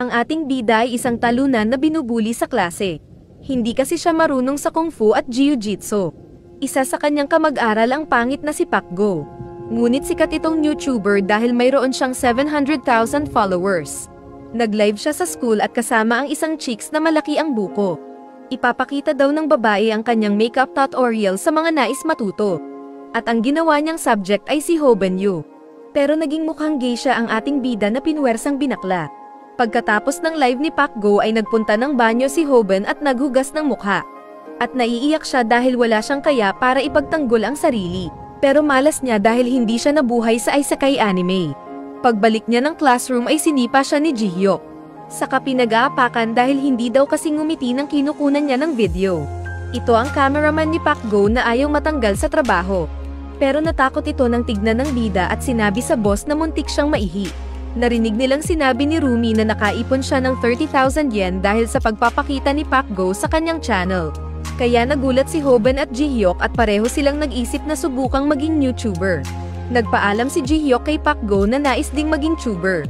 Ang ating bida ay isang talunan na binubuli sa klase. Hindi kasi siya marunong sa kung fu at jiu-jitsu. Isa sa kanyang kamag-aral ang pangit na si Pakgo. Ngunit sikat itong YouTuber dahil mayroon siyang 700,000 followers. Nag-live siya sa school at kasama ang isang chicks na malaki ang buko. Ipapakita daw ng babae ang kanyang makeup tutorial sa mga nais matuto. At ang ginawa niyang subject ay si Hobenyu. Pero naging mukhang gay siya ang ating bida na pinwersang binakla. Pagkatapos ng live ni Pakgo ay nagpunta ng banyo si Hoben at naghugas ng mukha. At naiiyak siya dahil wala siyang kaya para ipagtanggol ang sarili. Pero malas niya dahil hindi siya nabuhay sa isekai anime. Pagbalik niya ng classroom ay sinipa siya ni Jihyuk. Saka pinag-aapakan dahil hindi daw kasi ngumiti ng kinukunan niya ng video. Ito ang cameraman ni Pakgo na ayaw matanggal sa trabaho. Pero natakot ito nang tignan ng bida at sinabi sa boss na muntik siyang maihi. Narinig nilang sinabi ni Rumi na nakaipon siya ng 30,000 yen dahil sa pagpapakita ni Pakgo sa kanyang channel. Kaya nagulat si Hoben at Jihyuk at pareho silang nag-isip na subukang maging YouTuber. Nagpaalam si Jihyuk kay Pakgo na nais ding maging tuber.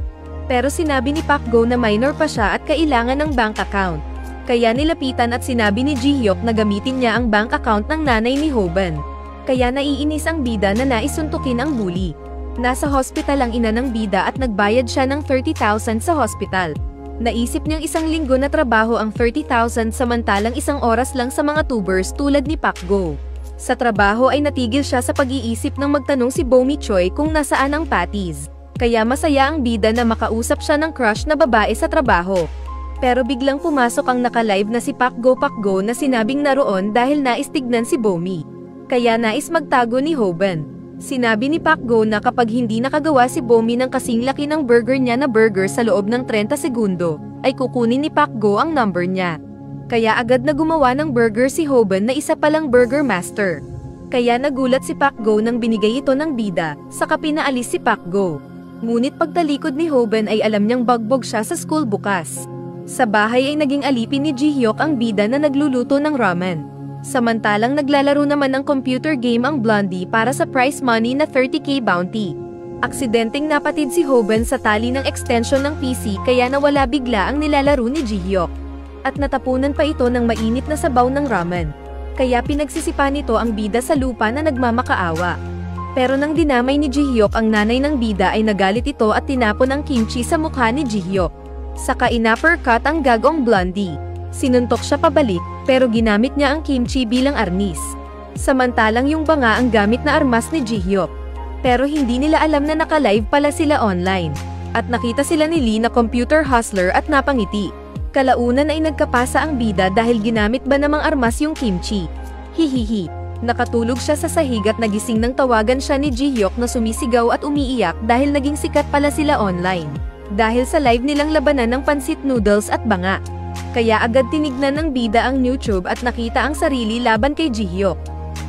Pero sinabi ni Pakgo na minor pa siya at kailangan ng bank account. Kaya nilapitan at sinabi ni Jihyuk na gamitin niya ang bank account ng nanay ni Hoben. Kaya naiinis ang bida na naisuntukin ang bully. Nasa hospital ang ina ng bida at nagbayad siya ng 30,000 sa hospital. Naisip niyang isang linggo na trabaho ang 30,000 samantalang isang oras lang sa mga tubers tulad ni Pakgo. Sa trabaho ay natigil siya sa pag-iisip nang magtanong si Bomi Choi kung nasaan ang patties. Kaya masaya ang bida na makausap siya ng crush na babae sa trabaho. Pero biglang pumasok ang naka-live na si Pakgo na sinabing naroon dahil nais tignan si Bomi. Kaya nais magtago ni Hoben. Sinabi ni Pakgo na kapag hindi nakagawa si Bomi ng kasing laki ng burger niya na burger sa loob ng 30 segundo, ay kukunin ni Pakgo ang number niya. Kaya agad na gumawa ng burger si Hoben na isa palang burger master. Kaya nagulat si Pakgo nang binigay ito ng bida, saka pinaalis si Pakgo. Ngunit pagtalikod ni Hoben ay alam niyang bagbog siya sa school bukas. Sa bahay ay naging alipin ni Jihyuk ang bida na nagluluto ng ramen. Samantalang naglalaro naman ng computer game ang blondie para sa prize money na 30k bounty. Aksidenteng napatid si Hoben sa tali ng extension ng PC kaya nawala bigla ang nilalaro ni Jihyuk. At natapunan pa ito ng mainit na sabaw ng ramen. Kaya pinagsisipa nito ang bida sa lupa na nagmamakaawa. Pero nang dinamay ni Jihyuk ang nanay ng bida ay nagalit ito at tinapon ang kimchi sa mukha ni Jihyuk. Saka in-uppercut ang gagong blondie. Sinuntok siya pabalik, pero ginamit niya ang kimchi bilang arnis. Samantalang yung banga ang gamit na armas ni Jihyuk. Pero hindi nila alam na naka-live pala sila online. At nakita sila ni Lee na computer hustler at napangiti. Kalaunan ay nagkapasa ang bida dahil ginamit ba namang armas yung kimchi. Hihihi. Nakatulog siya sa sahig at nagising nang tawagan siya ni Jihyuk na sumisigaw at umiiyak dahil naging sikat pala sila online. Dahil sa live nilang labanan ng pansit noodles at banga. Kaya agad tinignan ng bida ang YouTube at nakita ang sarili laban kay Jihyuk.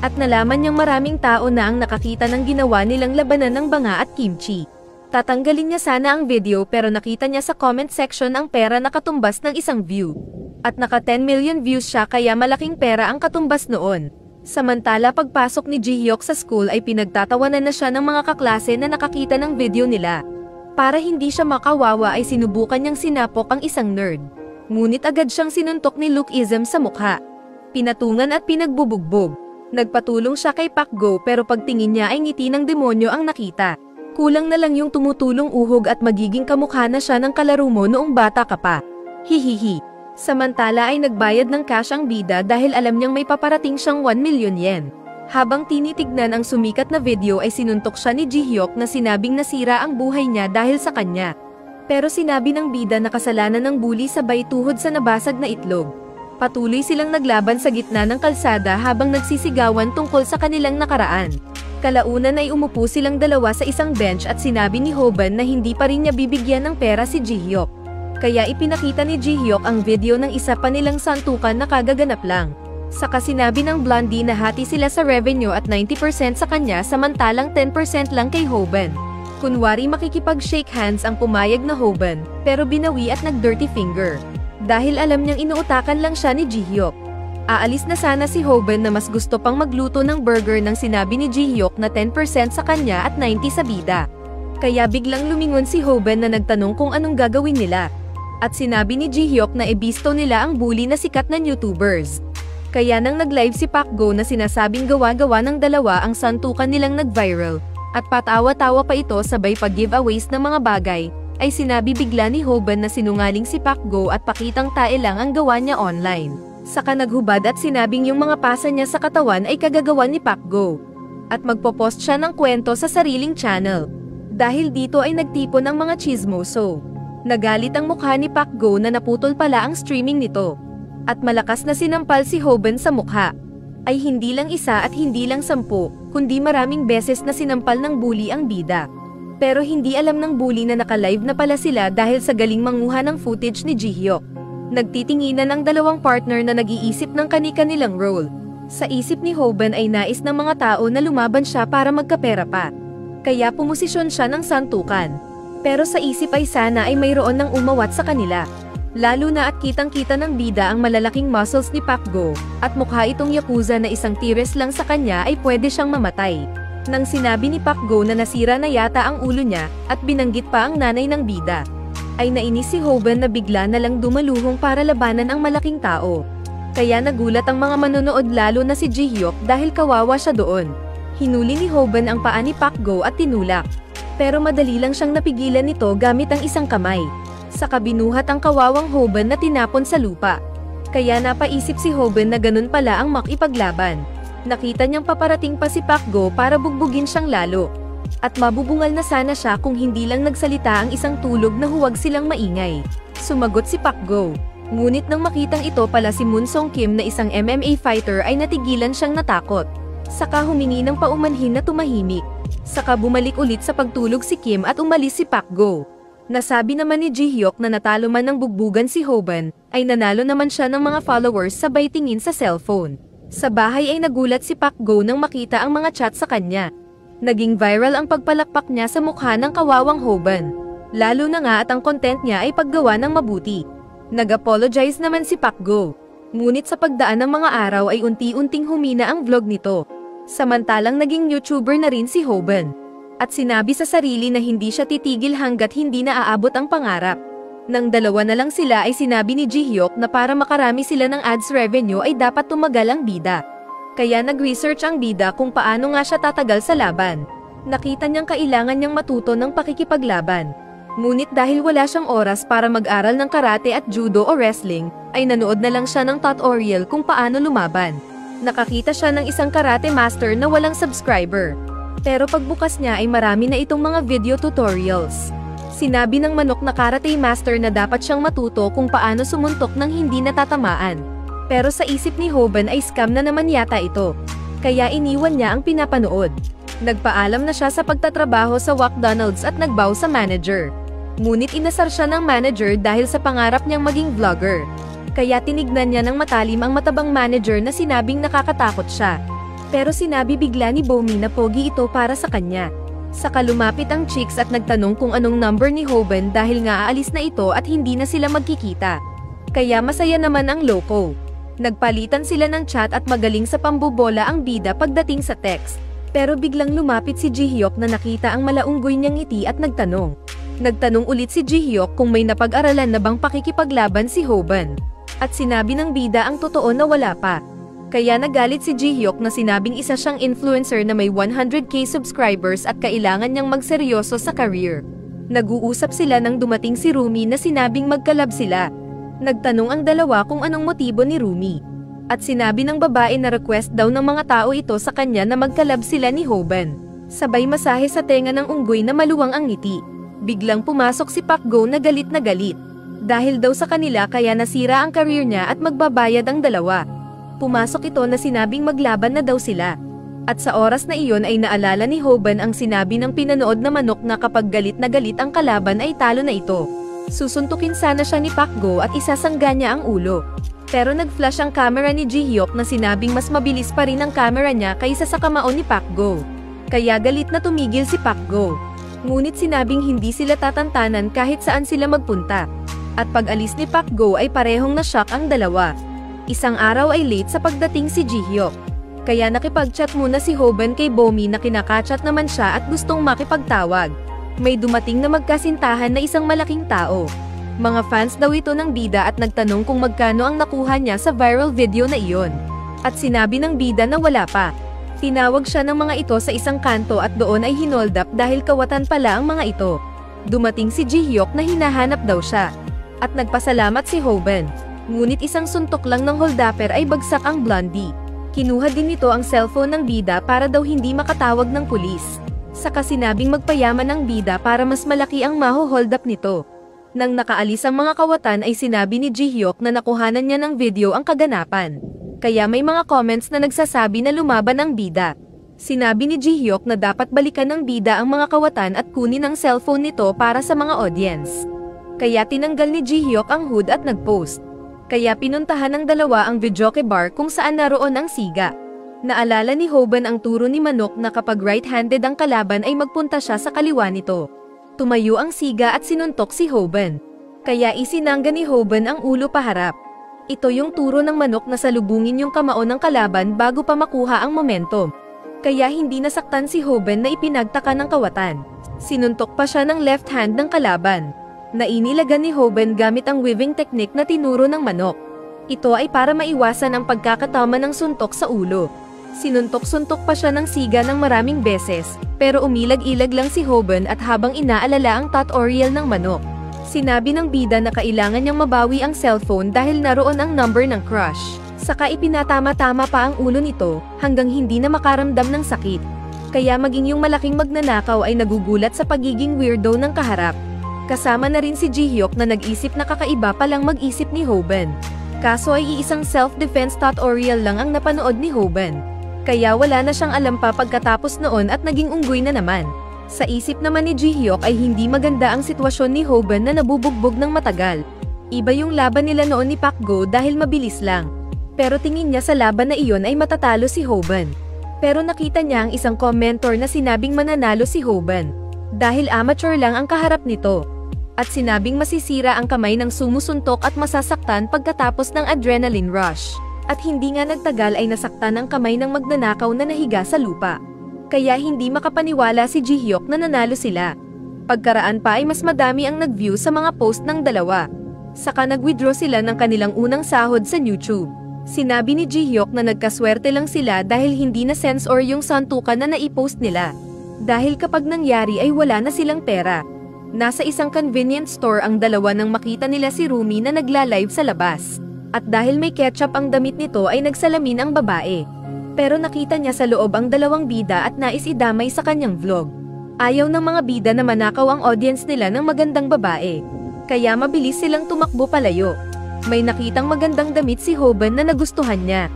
At nalaman niyang maraming tao na ang nakakita ng ginawa nilang labanan ng banga at kimchi. Tatanggalin niya sana ang video pero nakita niya sa comment section ang pera na katumbas ng isang view. At naka 10 million views siya kaya malaking pera ang katumbas noon. Samantala pagpasok ni Jihyuk sa school ay pinagtatawanan na siya ng mga kaklase na nakakita ng video nila. Para hindi siya makawawa ay sinubukan niyang sinapok ang isang nerd. Ngunit agad siyang sinuntok ni Lukeism sa mukha. Pinatungan at pinagbubugbog. Nagpatulong siya kay Pakgo pero pagtingin niya ay ngiti ng demonyo ang nakita. Kulang na lang yung tumutulong uhog at magiging kamukha na siya ng kalaro mo noong bata ka pa. Hihihi. Samantala ay nagbayad ng cash ang bida dahil alam niyang may paparating siyang 1 million yen. Habang tinitignan ang sumikat na video ay sinuntok siya ni Jihyuk na sinabing nasira ang buhay niya dahil sa kanya. Pero sinabi ng bida na kasalanan ng bully sabay tuhod sa nabasag na itlog. Patuloy silang naglaban sa gitna ng kalsada habang nagsisigawan tungkol sa kanilang nakaraan. Kalaunan ay umupo silang dalawa sa isang bench at sinabi ni Hoben na hindi pa rin niya bibigyan ng pera si Jihyuk. Kaya ipinakita ni Jihyuk ang video ng isa pa nilang santukan na kagaganap lang. Saka sinabi ng blondie na hati sila sa revenue at 90% sa kanya samantalang 10% lang kay Hoben. Kunwari makikipag-shake hands ang pumayag na Hoben, pero binawi at nag-dirty finger. Dahil alam niyang inuutakan lang siya ni Jihyuk. Aalis na sana si Hoben na mas gusto pang magluto ng burger nang sinabi ni Jihyuk na 10% sa kanya at 90% sa bida. Kaya biglang lumingon si Hoben na nagtanong kung anong gagawin nila. At sinabi ni Jihyuk na ibisto nila ang bully na sikat na YouTubers. Kaya nang nag-live si Pakgo na sinasabing gawa-gawa ng dalawa ang santukan nilang nag-viral, at patawa-tawa pa ito sabay pag-giveaways ng mga bagay, ay sinabi bigla ni Hoban na sinungaling si Pakgo at pakitang tae lang ang gawa niya online. Saka naghubad at sinabing yung mga pasa niya sa katawan ay kagagawan ni Pakgo. At magpo-post siya ng kwento sa sariling channel. Dahil dito ay nagtipon ang mga chismoso. Nagalit ang mukha ni Pakgo na naputol pala ang streaming nito. At malakas na sinampal si Hoban sa mukha. Ay hindi lang isa at hindi lang 10, kundi maraming beses na sinampal ng bully ang bida. Pero hindi alam ng bully na naka-live na pala sila dahil sa galing manguha ng footage ni Jihyuk. Nagtitinginan ang dalawang partner na nag-iisip ng kani-kanilang role. Sa isip ni Hoban ay nais ng mga tao na lumaban siya para magkapera pa. Kaya pumosisyon siya ng santukan. Pero sa isip ay sana ay mayroon ng umawat sa kanila. Lalo na at kitang-kita ng bida ang malalaking muscles ni Pakgo, at mukha itong yakuza na isang tires lang sa kanya ay pwede siyang mamatay. Nang sinabi ni Pakgo na nasira na yata ang ulo niya, at binanggit pa ang nanay ng bida, ay nainis si Hoban na bigla na lang dumaluhong para labanan ang malaking tao. Kaya nagulat ang mga manonood lalo na si Jihyuk dahil kawawa siya doon. Hinuli ni Hoban ang paa ni Pakgo at tinulak. Pero madali lang siyang napigilan nito gamit ang isang kamay. Saka binuhat ang kawawang Hoban na tinapon sa lupa. Kaya napaisip si Hoban na ganun pala ang makipaglaban. Nakita niyang paparating pa si Pakgo para bugbugin siyang lalo. At mabubungal na sana siya kung hindi lang nagsalita ang isang tulog na huwag silang maingay. Sumagot si Pakgo. Ngunit nang makitang ito pala si Moon Song Kim na isang MMA fighter ay natigilan siyang natakot. Saka humingi ng paumanhin na tumahimik. Saka bumalik ulit sa pagtulog si Kim at umalis si Pakgo. Nasabi naman ni Jihyuk na natalo man ng bugbugan si Hoban, ay nanalo naman siya ng mga followers sabay tingin sa cellphone. Sa bahay ay nagulat si Pakgo nang makita ang mga chat sa kanya. Naging viral ang pagpalakpak niya sa mukha ng kawawang Hoban. Lalo na nga at ang content niya ay paggawa ng mabuti. Nag-apologize naman si Pakgo. Ngunit sa pagdaan ng mga araw ay unti-unting humina ang vlog nito. Samantalang naging YouTuber na rin si Hoban. At sinabi sa sarili na hindi siya titigil hanggat hindi na aabot ang pangarap. Nang dalawa na lang sila ay sinabi ni Jihyuk na para makarami sila ng ads revenue ay dapat tumagal ang bida. Kaya nag-research ang bida kung paano nga siya tatagal sa laban. Nakita niyang kailangan niyang matuto ng pakikipaglaban. Ngunit dahil wala siyang oras para mag-aral ng karate at judo o wrestling, ay nanood na lang siya ng tutorial kung paano lumaban. Nakakita siya ng isang karate master na walang subscriber. Pero pagbukas niya ay marami na itong mga video tutorials. Sinabi ng manok na karate master na dapat siyang matuto kung paano sumuntok ng hindi natatamaan. Pero sa isip ni Hoban ay scam na naman yata ito. Kaya iniwan niya ang pinapanood. Nagpaalam na siya sa pagtatrabaho sa McDonald's at nagbow sa manager. Ngunit inasar siya ng manager dahil sa pangarap niyang maging vlogger. Kaya tinignan niya ng matalim ang matabang manager na sinabing nakakatakot siya. Pero sinabi bigla ni Bomi na pogi ito para sa kanya. Saka lumapit ang chicks at nagtanong kung anong number ni Hoban dahil nga aalis na ito at hindi na sila magkikita. Kaya masaya naman ang loko. Nagpalitan sila ng chat at magaling sa pambobola ang bida pagdating sa text. Pero biglang lumapit si Jihyuk na nakita ang malaunggoy niyang ngiti at nagtanong. Nagtanong ulit si Jihyuk kung may napag-aralan na bang pakikipaglaban si Hoban. At sinabi ng bida ang totoo na wala pa. Kaya nagalit si Jihyuk na sinabing isa siyang influencer na may 100k subscribers at kailangan niyang magseryoso sa career. Nag-uusap sila nang dumating si Rumi na sinabing magkalab sila. Nagtanong ang dalawa kung anong motibo ni Rumi. At sinabi ng babae na request daw ng mga tao ito sa kanya na magkalab sila ni Hoban. Sabay masahe sa tenga ng unggoy na maluwang ang ngiti. Biglang pumasok si Pakgo na galit na galit. Dahil daw sa kanila kaya nasira ang career niya at magbabayad ang dalawa. Pumasok ito na sinabing maglaban na daw sila. At sa oras na iyon ay naalala ni Hoban ang sinabi ng pinanood na manok na kapag galit na galit ang kalaban ay talo na ito. Susuntukin sana siya ni Pakgo at isasangga niya ang ulo. Pero nag-flash ang camera ni Jihyuk na sinabing mas mabilis pa rin ang camera niya kaysa sa kamao ni Pakgo. Kaya galit na tumigil si Pakgo. Ngunit sinabing hindi sila tatantanan kahit saan sila magpunta. At pag-alis ni Pakgo ay parehong na-shock ang dalawa. Isang araw ay late sa pagdating si Jihyuk. Kaya nakipag-chat muna si Hoban kay Bomi na kinakachat naman siya at gustong makipagtawag. May dumating na magkasintahan na isang malaking tao. Mga fans daw ito ng bida at nagtanong kung magkano ang nakuha niya sa viral video na iyon. At sinabi ng bida na wala pa. Tinawag siya ng mga ito sa isang kanto at doon ay hinold up dahil kawatan pala ang mga ito. Dumating si Jihyuk na hinahanap daw siya. At nagpasalamat si Hoban. Ngunit isang suntok lang ng holdapper ay bagsak ang blondie. Kinuha din nito ang cellphone ng bida para daw hindi makatawag ng pulis. Saka sinabing magpayaman ang bida para mas malaki ang maho-hold up nito. Nang nakaalis ang mga kawatan ay sinabi ni Jihyuk na nakuhanan niya ng video ang kaganapan. Kaya may mga comments na nagsasabi na lumaban ang bida. Sinabi ni Jihyuk na dapat balikan ng bida ang mga kawatan at kunin ang cellphone nito para sa mga audience. Kaya tinanggal ni Jihyuk ang hood at nagpost. Kaya pinuntahan ng dalawa ang videoke bar kung saan naroon ang siga. Naalala ni Hoban ang turo ni Manok na kapag right-handed ang kalaban ay magpunta siya sa kaliwa nito. Tumayo ang siga at sinuntok si Hoban. Kaya isinangga ni Hoban ang ulo paharap. Ito yung turo ng Manok na salubungin yung kamao ng kalaban bago pa makuha ang momentum. Kaya hindi nasaktan si Hoban na ipinagtaka ng kawatan. Sinuntok pa siya ng left hand ng kalaban. Nainilagan ni Hoban gamit ang weaving technique na tinuro ng Manok. Ito ay para maiwasan ang pagkakatama ng suntok sa ulo. Sinuntok-suntok pa siya ng siga ng maraming beses, pero umilag-ilag lang si Hoban at habang inaalala ang tutorial ng Manok. Sinabi ng bida na kailangan niyang mabawi ang cellphone dahil naroon ang number ng crush. Saka ipinatama-tama pa ang ulo nito hanggang hindi na makaramdam ng sakit. Kaya maging yung malaking magnanakaw ay nagugulat sa pagiging weirdo ng kaharap. Kasama na rin si Jihyuk na nag-isip na kakaiba palang mag-isip ni Hoban. Kaso ay iisang self-defense tutorial lang ang napanood ni Hoban. Kaya wala na siyang alam pa pagkatapos noon at naging unggoy na naman. Sa isip naman ni Jihyuk ay hindi maganda ang sitwasyon ni Hoban na nabubugbog ng matagal. Iba yung laban nila noon ni Pakgo dahil mabilis lang. Pero tingin niya sa laban na iyon ay matatalo si Hoban. Pero nakita niya ang isang commentor na sinabing mananalo si Hoban. Dahil amateur lang ang kaharap nito. At sinabing masisira ang kamay ng sumusuntok at masasaktan pagkatapos ng adrenaline rush. At hindi nga nagtagal ay nasaktan ang kamay ng magnanakaw na nahiga sa lupa. Kaya hindi makapaniwala si Jihyuk na nanalo sila. Pagkaraan pa ay mas madami ang nag-view sa mga post ng dalawa. Saka nag-withdraw sila ng kanilang unang sahod sa YouTube. Sinabi ni Jihyuk na nagkaswerte lang sila dahil hindi na censor yung santukan na naipost nila. Dahil kapag nangyari ay wala na silang pera. Nasa isang convenience store ang dalawa nang makita nila si Rumi na nagla-live sa labas. At dahil may ketchup ang damit nito ay nagsalamin ang babae. Pero nakita niya sa loob ang dalawang bida at nais idamay sa kanyang vlog. Ayaw ng mga bida na manakaw ang audience nila ng magandang babae. Kaya mabilis silang tumakbo palayo. May nakitang magandang damit si Hoban na nagustuhan niya.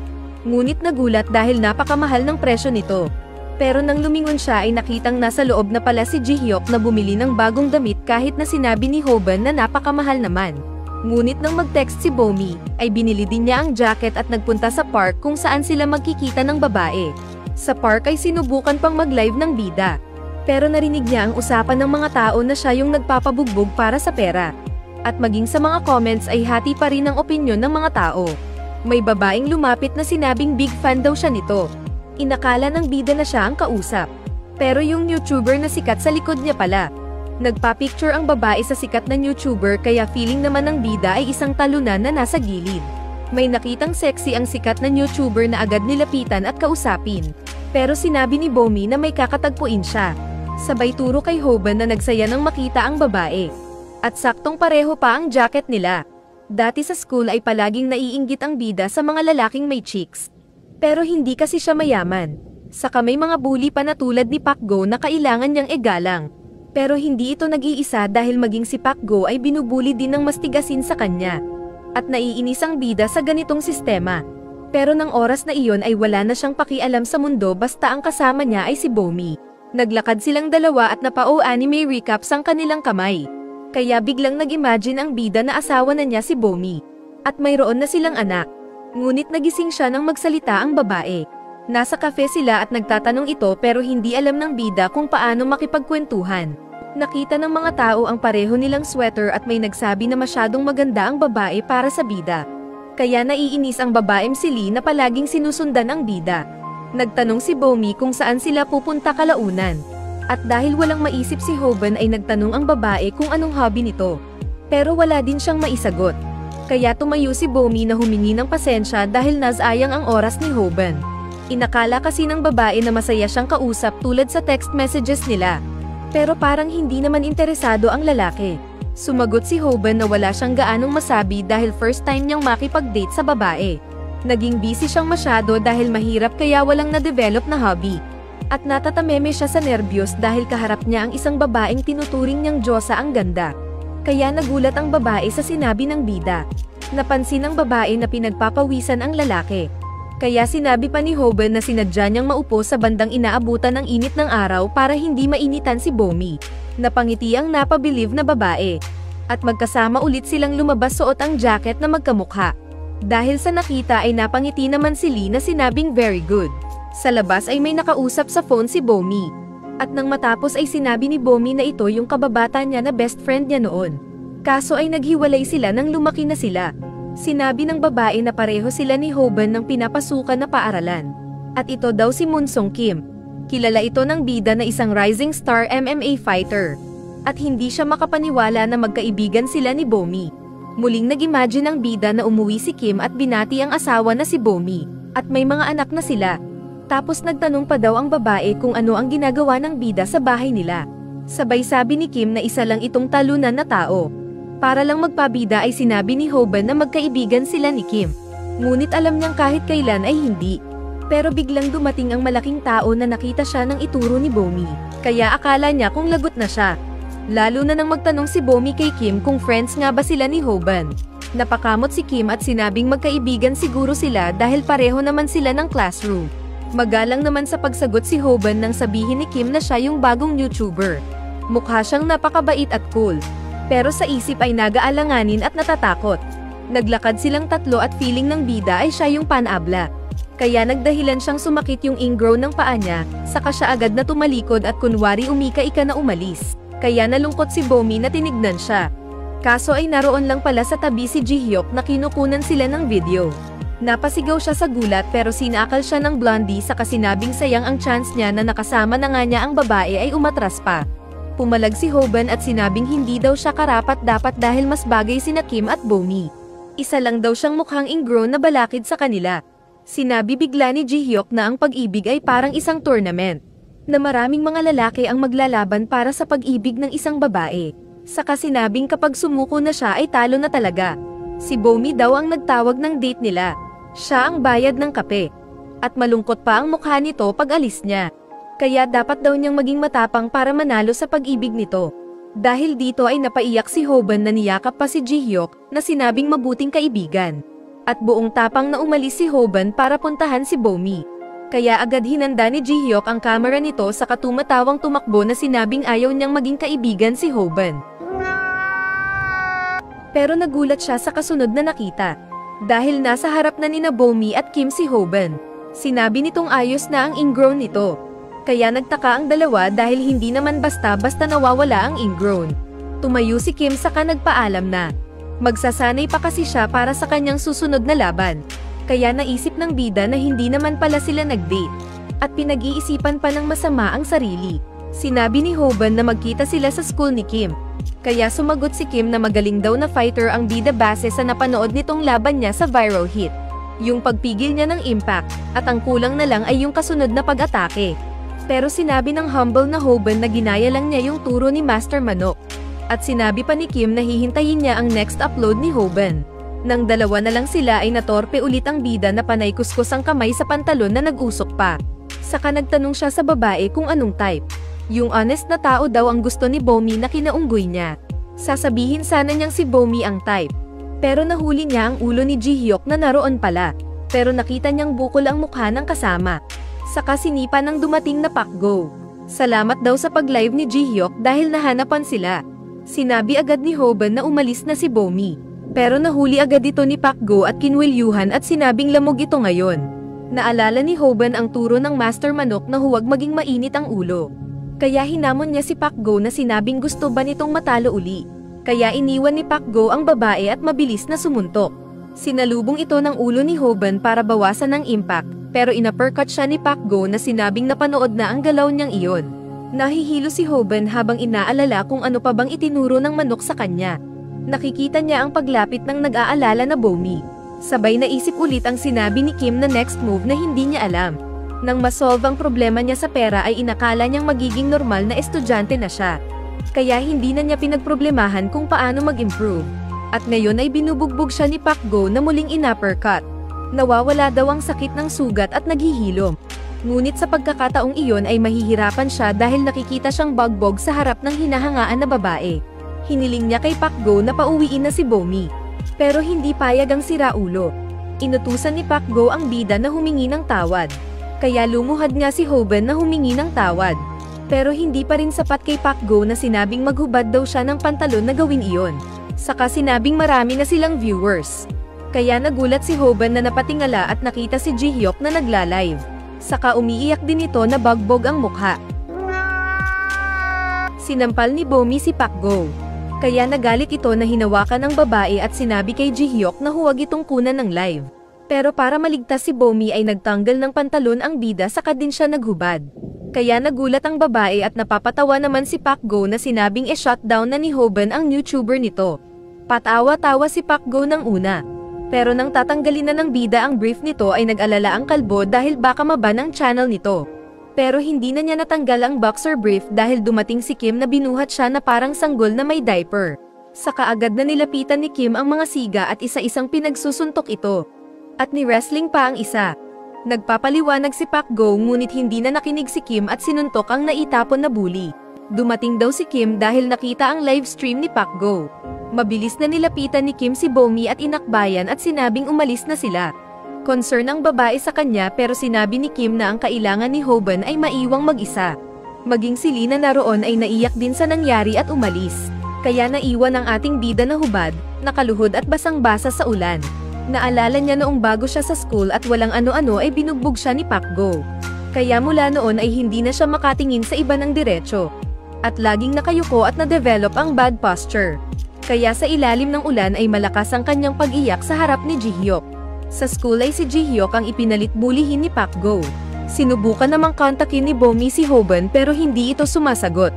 Ngunit nagulat dahil napakamahal ng presyo nito. Pero nang lumingon siya ay nakitang nasa loob na pala si Jihyuk na bumili ng bagong damit kahit na sinabi ni Hoban na napakamahal naman. Ngunit nang mag-text si Bomi, ay binili din niya ang jacket at nagpunta sa park kung saan sila magkikita ng babae. Sa park ay sinubukan pang mag-live ng bida. Pero narinig niya ang usapan ng mga tao na siya yung nagpapabugbog para sa pera. At maging sa mga comments ay hati pa rin ang opinyon ng mga tao. May babaeng lumapit na sinabing big fan daw siya nito. Inakala ng bida na siya ang kausap. Pero yung YouTuber na sikat sa likod niya pala. Nagpa-picture ang babae sa sikat na YouTuber kaya feeling naman ng bida ay isang talunan na nasa gilid. May nakitang sexy ang sikat na YouTuber na agad nilapitan at kausapin. Pero sinabi ni Bomi na may kakatagpuin siya. Sabay turo kay Hoban na nagsaya nang makita ang babae. At saktong pareho pa ang jacket nila. Dati sa school ay palaging naiinggit ang bida sa mga lalaking may cheeks. Pero hindi kasi siya mayaman. Saka may mga bully pa na tulad ni Pakgo na kailangan niyang igalang. Pero hindi ito nag-iisa dahil maging si Pakgo ay binubuli din ng mastigasin sa kanya. At naiinis ang bida sa ganitong sistema. Pero nang oras na iyon ay wala na siyang pakialam sa mundo basta ang kasama niya ay si Bomi. Naglakad silang dalawa at napao-anime recaps ang kanilang kamay. Kaya biglang nag-imagine ang bida na asawa na niya si Bomi. At mayroon na silang anak. Ngunit nagising siya nang magsalita ang babae. Nasa cafe sila at nagtatanong ito pero hindi alam ng bida kung paano makipagkwentuhan. Nakita ng mga tao ang pareho nilang sweater at may nagsabi na masyadong maganda ang babae para sa bida. Kaya naiinis ang babaeng si Lee na palaging sinusundan ang bida. Nagtanong si Bomi kung saan sila pupunta kalaunan. At dahil walang maisip si Hoban ay nagtanong ang babae kung anong hobby nito. Pero wala din siyang maisagot. Kaya tumayo si Bomi na humingi ng pasensya dahil nasayang ang oras ni Hoban. Inakala kasi ng babae na masaya siyang kausap tulad sa text messages nila. Pero parang hindi naman interesado ang lalaki. Sumagot si Hoban na wala siyang gaanong masabi dahil first time niyang makipag-date sa babae. Naging busy siyang masyado dahil mahirap kaya walang na-develop na hobby. At natatameme siya sa nerbiyos dahil kaharap niya ang isang babaeng tinuturing niyang Diyosa ang ganda. Kaya nagulat ang babae sa sinabi ng bida. Napansin ng babae na pinagpapawisan ang lalaki. Kaya sinabi pa ni Hoban na sinadya niyang maupo sa bandang inaabutan ng init ng araw para hindi mainitan si Bomi. Napangiti ang napabilive na babae. At magkasama ulit silang lumabas suot ang jacket na magkamukha. Dahil sa nakita ay napangiti naman si Lee na sinabing very good. Sa labas ay may nakausap sa phone si Bomi. At nang matapos ay sinabi ni Bomi na ito yung kababata niya na best friend niya noon. Kaso ay naghiwalay sila nang lumaki na sila. Sinabi ng babae na pareho sila ni Hoban ng pinapasukan na paaralan. At ito daw si Moon Sung Kim. Kilala ito ng bida na isang rising star MMA fighter. At hindi siya makapaniwala na magkaibigan sila ni Bomi. Muling nag-imagine ang bida na umuwi si Kim at binati ang asawa na si Bomi. At may mga anak na sila. Tapos nagtanong pa daw ang babae kung ano ang ginagawa ng bida sa bahay nila. Sabay sabi ni Kim na isa lang itong talunan na tao. Para lang magpabida ay sinabi ni Hoban na magkaibigan sila ni Kim. Ngunit alam niyang kahit kailan ay hindi. Pero biglang dumating ang malaking tao na nakita siya ng ituro ni Bomi. Kaya akala niya kung lagot na siya. Lalo na nang magtanong si Bomi kay Kim kung friends nga ba sila ni Hoban. Napakamot si Kim at sinabing magkaibigan siguro sila dahil pareho naman sila ng classroom. Magalang naman sa pagsagot si Hoban nang sabihin ni Kim na siya yung bagong YouTuber. Mukha siyang napakabait at cool. Pero sa isip ay nag-aalanganin at natatakot. Naglakad silang tatlo at feeling ng bida ay siya yung panabla. Kaya nagdahilan siyang sumakit yung ingrown ng paa niya, saka siya agad na tumalikod at kunwari umika-ika na umalis. Kaya nalungkot si Bomi na tinignan siya. Kaso ay naroon lang pala sa tabi si Ji-hyuk na kinukunan sila ng video. Napasigaw siya sa gulat pero sinakal siya ng blondie saka sinabing sayang ang chance niya na nakasama na nga niya ang babae ay umatras pa. Pumalag si Hoban at sinabing hindi daw siya karapat-dapat dahil mas bagay sina Kim at Bomi. Isa lang daw siyang mukhang ingrown na balakid sa kanila. Sinabi bigla ni Ji-hyuk na ang pag-ibig ay parang isang tournament. Na maraming mga lalaki ang maglalaban para sa pag-ibig ng isang babae. Saka sinabing kapag sumuko na siya ay talo na talaga. Si Bomi daw ang nagtawag ng date nila. Siya ang bayad ng kape. At malungkot pa ang mukha nito pag alis niya. Kaya dapat daw niyang maging matapang para manalo sa pag-ibig nito. Dahil dito ay napaiyak si Hoban na niyakap pa si Ji-hyuk na sinabing mabuting kaibigan. At buong tapang na umalis si Hoban para puntahan si Bomi. Kaya agad hinanda ni Ji-hyuk ang kamera nito sa katumatawang tumakbo na sinabing ayaw niyang maging kaibigan si Hoban. Pero nagulat siya sa kasunod na nakita. Dahil nasa harap na nina Bomi at Kim si Hoban. Sinabi nitong ayos na ang ingrown nito. Kaya nagtaka ang dalawa dahil hindi naman basta-basta nawawala ang ingrown. Tumayo si Kim saka nagpaalam na. Magsasanay pa kasi siya para sa kanyang susunod na laban. Kaya naisip ng bida na hindi naman pala sila nag-date. At pinag-iisipan pa ng masama ang sarili. Sinabi ni Hoban na magkita sila sa school ni Kim. Kaya sumagot si Kim na magaling daw na fighter ang bida base sa napanood nitong laban niya sa viral hit. Yung pagpigil niya ng impact, at ang kulang na lang ay yung kasunod na pag-atake. Pero sinabi ng humble na Hoban na ginaya lang niya yung turo ni Master Manok. At sinabi pa ni Kim na hihintayin niya ang next upload ni Hoban. Nang dalawa na lang sila ay natorpe ulit ang bida na panay kuskus ang kamay sa pantalon na nag-usok pa. Saka nagtanong siya sa babae kung anong type. Yung honest na tao daw ang gusto ni Bomi na kinaunggoy niya. Sasabihin sana niyang si Bomi ang type. Pero nahuli niya ang ulo ni Ji-hyuk na naroon pala. Pero nakita niyang bukol ang mukha ng kasama. Saka sinipa ng dumating na Pakgo. Salamat daw sa pag-live ni Ji-hyuk dahil nahanapan sila. Sinabi agad ni Hoban na umalis na si Bomi. Pero nahuli agad ito ni Pakgo at kinwilyuhan at sinabing lamog ito ngayon. Naalala ni Hoban ang turo ng Master Manok na huwag maging mainit ang ulo. Kaya hinamon niya si Pakgo na sinabing gusto ba nitong matalo uli. Kaya iniwan ni Pakgo ang babae at mabilis na sumuntok. Sinalubong ito ng ulo ni Hoban para bawasan ng impact, pero inuppercut siya ni Pakgo na sinabing napanood na ang galaw niyang iyon. Nahihilo si Hoban habang inaalala kung ano pa bang itinuro ng manok sa kanya. Nakikita niya ang paglapit ng nag-aalala na Bomi. Sabay naisip ulit ang sinabi ni Kim na next move na hindi niya alam. Nang masolve ang problema niya sa pera ay inakala niyang magiging normal na estudyante na siya. Kaya hindi na niya pinagproblemahan kung paano mag-improve. At ngayon ay binubugbog siya ni Pak Go na muling in-uppercut. Nawawala daw ang sakit ng sugat at naghihilom. Ngunit sa pagkakataong iyon ay mahihirapan siya dahil nakikita siyang bagbog sa harap ng hinahangaan na babae. Hiniling niya kay Pak Go na pauwiin na si Bomi. Pero hindi payag ang siraulo. Inutusan ni Pak Go ang bida na humingi ng tawad. Kaya lumuhad nga si Hoban na humingi ng tawad. Pero hindi pa rin sapat kay Pak Go na sinabing maghubad daw siya ng pantalon na gawin iyon. Saka sinabing marami na silang viewers. Kaya nagulat si Hoban na napatingala at nakita si Jihyuk na nagla-live. Saka umiiyak din ito na bagbog ang mukha. Sinampal ni Bomi si Pak Go. Kaya nagalit ito na hinawakan ang babae at sinabi kay Jihyuk na huwag itong kunan ng live. Pero para maligtas si Bomi ay nagtanggal ng pantalon ang bida saka din siya naghubad. Kaya nagulat ang babae at napapatawa naman si Pak Go na sinabing shutdown na ni Hoban ang YouTuber nito. Patawa-tawa si Pak Go ng una. Pero nang tatanggalin na ng bida ang brief nito ay nag-alala ang kalbo dahil baka maban ang channel nito. Pero hindi na niya natanggal ang boxer brief dahil dumating si Kim na binuhat siya na parang sanggol na may diaper. Saka agad na nilapitan ni Kim ang mga siga at isa-isang pinagsusuntok ito. At ni-wrestling pa ang isa. Nagpapaliwanag si Pak Go ngunit hindi na nakinig si Kim at sinuntok ang naitapon na bully. Dumating daw si Kim dahil nakita ang live stream ni Pak Go. Mabilis na nilapitan ni Kim si Bomi at inakbayan at sinabing umalis na sila. Concern ang babae sa kanya pero sinabi ni Kim na ang kailangan ni Hoban ay maiwang mag-isa. Maging si Lee na naroon ay naiyak din sa nangyari at umalis. Kaya naiwan ang ating bida na hubad, nakaluhod at basang-basa sa ulan. Naalala niya noong bago siya sa school at walang ano-ano ay binugbog siya ni Pak Go. Kaya mula noon ay hindi na siya makatingin sa iba ng diretso. At laging nakayuko at na-develop ang bad posture. Kaya sa ilalim ng ulan ay malakas ang kanyang pag-iyak sa harap ni Jihyuk. Sa school ay si Jihyuk ang ipinalit bulihin ni Pak Go. Sinubukan namang kontakin ni Bomi si Hoban pero hindi ito sumasagot.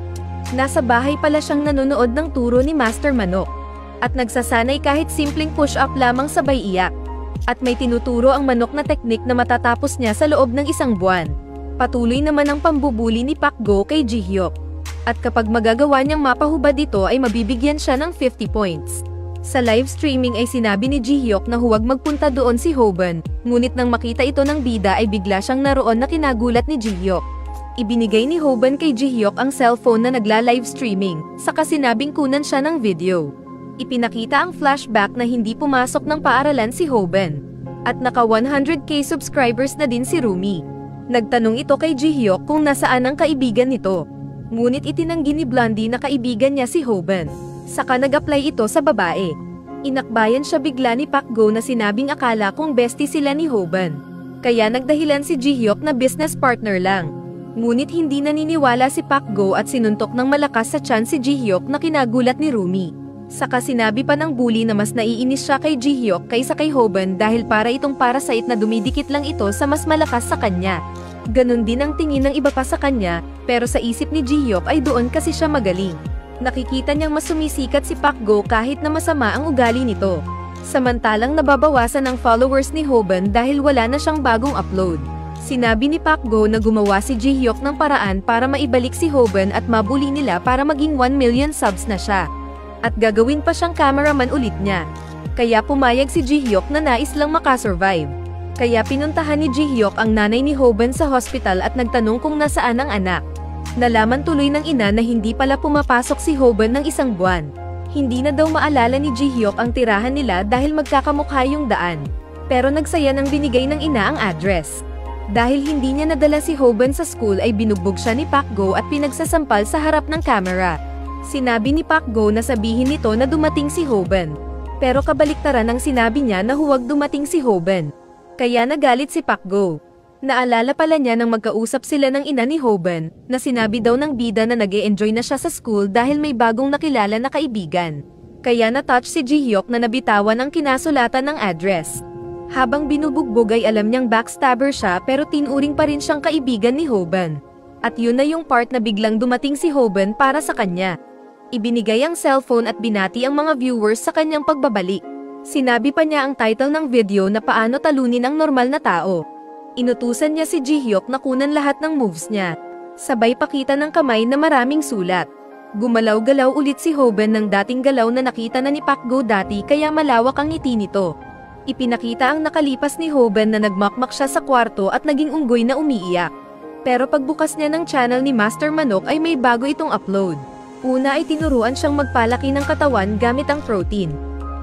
Nasa bahay pala siyang nanonood ng turo ni Master Manok. At nagsasanay kahit simpleng push-up lamang sabay iyak. At may tinuturo ang manok na teknik na matatapos niya sa loob ng 1 buwan. Patuloy naman ang pambubuli ni Pak Go kay Jihyuk. At kapag magagawa niyang mapahubad dito ay mabibigyan siya ng 50 points. Sa live streaming ay sinabi ni Jihyuk na huwag magpunta doon si Hoban, ngunit nang makita ito ng bida ay bigla siyang naroon na kinagulat ni Jihyuk. Ibinigay ni Hoban kay Jihyuk ang cellphone na nagla-live streaming, saka sinabing kunan siya ng video. Ipinakita ang flashback na hindi pumasok ng paaralan si Hoban. At naka 100k subscribers na din si Rumi. Nagtanong ito kay Jihyuk kung nasaan ang kaibigan nito. Ngunit itinanggi ni Blondie na kaibigan niya si Hoban. Saka nag-apply ito sa babae. Inakbayan siya bigla ni Pak Go na sinabing akala kong bestie sila ni Hoban. Kaya nagdahilan si Jihyuk na business partner lang. Ngunit hindi naniniwala si Pak Go at sinuntok ng malakas sa tiyan si Jihyuk na kinagulat ni Rumi. Saka sinabi pa ng bully na mas naiinis siya kay Jihyuk kaysa kay Hoban dahil para itong parasite na dumidikit lang ito sa mas malakas sa kanya. Ganon din ang tingin ng iba pa sa kanya, pero sa isip ni Jihyuk ay doon kasi siya magaling. Nakikita niyang mas sumisikat si Pak Go kahit na masama ang ugali nito. Samantalang nababawasan ang followers ni Hoban dahil wala na siyang bagong upload. Sinabi ni Pak Go na gumawa si Jihyuk ng paraan para maibalik si Hoban at mabuli nila para maging 1 million subs na siya. At gagawin pa siyang cameraman ulit niya. Kaya pumayag si Jihyuk na nais lang makasurvive. Kaya pinuntahan ni Jihyuk ang nanay ni Hoban sa hospital at nagtanong kung nasaan ang anak. Nalaman tuloy ng ina na hindi pala pumapasok si Hoban ng 1 buwan. Hindi na daw maalala ni Jihyuk ang tirahan nila dahil magkakamukha yung daan. Pero nagsaya nang binigay ng ina ang address. Dahil hindi niya nadala si Hoban sa school ay binugbog siya ni Pak Go at pinagsasampal sa harap ng camera. Sinabi ni Pak Go na sabihin nito na dumating si Hoban. Pero kabaliktaran ang sinabi niya na huwag dumating si Hoban. Kaya nagalit si Pak Go. Naalala pala niya nang magkausap sila ng ina ni Hoban, na sinabi daw ng bida na nag-e-enjoy na siya sa school dahil may bagong nakilala na kaibigan. Kaya na-touch si Jihyuk na nabitawan ang kinasulatan ng address. Habang binubugbog ay alam niyang backstabber siya pero tinuring pa rin siyang kaibigan ni Hoban. At yun na yung part na biglang dumating si Hoban para sa kanya. Ibinigay ang cellphone at binati ang mga viewers sa kanyang pagbabalik. Sinabi pa niya ang title ng video na paano talunin ang normal na tao. Inutusan niya si Ji-hyuk na kunan lahat ng moves niya. Sabay pakita ng kamay na maraming sulat. Gumalaw-galaw ulit si Hoban ng dating galaw na nakita na ni Pak Go dati kaya malawak ang ngiti nito. Ipinakita ang nakalipas ni Hoban na nagmakmak siya sa kwarto at naging unggoy na umiiyak. Pero pagbukas niya ng channel ni Master Manok ay may bago itong upload. Una ay tinuruan siyang magpalaki ng katawan gamit ang protein.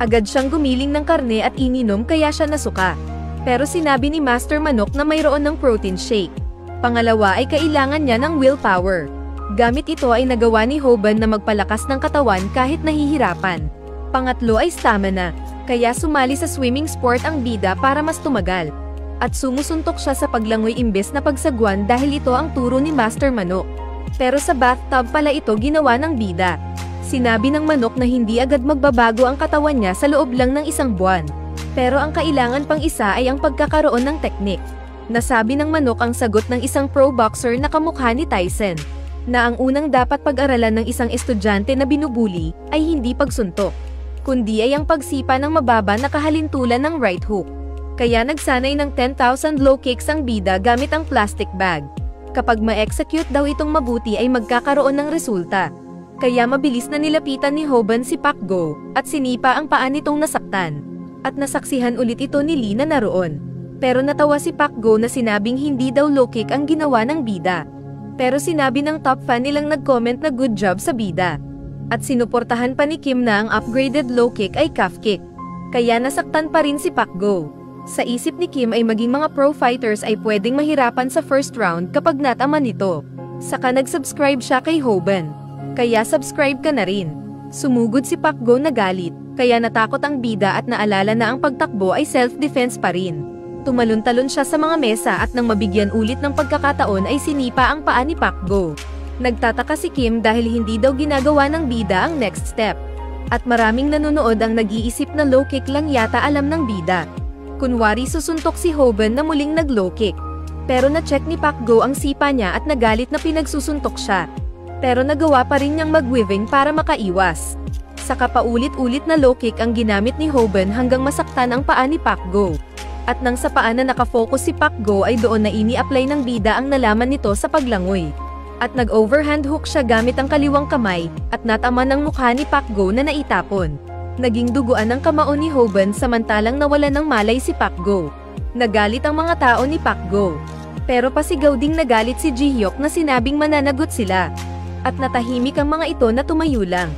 Agad siyang gumiling ng karne at ininom kaya siya nasuka. Pero sinabi ni Master Manok na mayroon ng protein shake. Pangalawa ay kailangan niya ng willpower. Gamit ito ay nagawa ni Hoban na magpalakas ng katawan kahit nahihirapan. Pangatlo ay stamina, kaya sumali sa swimming sport ang bida para mas tumagal. At sumusuntok siya sa paglangoy imbes na pagsagwan dahil ito ang turo ni Master Manok. Pero sa bathtub pala ito ginawa ng bida. Sinabi ng manok na hindi agad magbabago ang katawan niya sa loob lang ng isang buwan. Pero ang kailangan pang isa ay ang pagkakaroon ng teknik. Nasabi ng manok ang sagot ng isang pro boxer na kamukha ni Tyson, na ang unang dapat pag-aralan ng isang estudyante na binubuli ay hindi pagsuntok, kundi ay ang pagsipa ng mababa na kahalintulan ng right hook. Kaya nagsanay ng 10,000 low kicks ang bida gamit ang plastic bag. Kapag ma-execute daw itong mabuti ay magkakaroon ng resulta. Kaya mabilis na nilapitan ni Hoban si Pak Go at sinipa ang paa nitong nasaktan. At nasaksihan ulit ito ni Lee na naroon. Pero natawa si Pak Go na sinabing hindi daw low kick ang ginawa ng bida. Pero sinabi ng top fan nilang nag-comment na good job sa bida. At sinuportahan pa ni Kim na ang upgraded low kick ay calf kick. Kaya nasaktan pa rin si Pak Go. Sa isip ni Kim ay maging mga pro fighters ay pwedeng mahirapan sa first round kapag natama nito. Saka nag-subscribe siya kay Hoban. Kaya subscribe ka na rin. Sumugod si Pak Go na galit, kaya natakot ang bida at naalala na ang pagtakbo ay self-defense pa rin. Tumalon-talon siya sa mga mesa at nang mabigyan ulit ng pagkakataon ay sinipa ang paa ni Pak Go. Nagtataka si Kim dahil hindi daw ginagawa ng bida ang next step. At maraming nanonood ang nag-iisip na low kick lang yata alam ng bida. Kunwari susuntok si Hoban na muling nag-low kick. Pero na-check ni Pak Go ang sipa niya at nagalit na pinagsusuntok siya. Pero nagawa pa rin niyang mag-weaving para makaiwas. Saka paulit-ulit na low kick ang ginamit ni Hoban hanggang masaktan ang paa ni Pak Go. At nang sa paa na nakafocus si Pak Go ay doon na ini-apply ng bida ang nalaman nito sa paglangoy. At nag-overhand hook siya gamit ang kaliwang kamay, at natama ng mukha ni Pak Go na naitapon. Naging duguan ang kamao ni Hoban samantalang nawala ng malay si Pak Go. Nagalit ang mga tao ni Pak Go. Pero pasigaw ding nagalit si Ji-hyuk na sinabing mananagot sila. At natahimik ang mga ito na tumayo lang.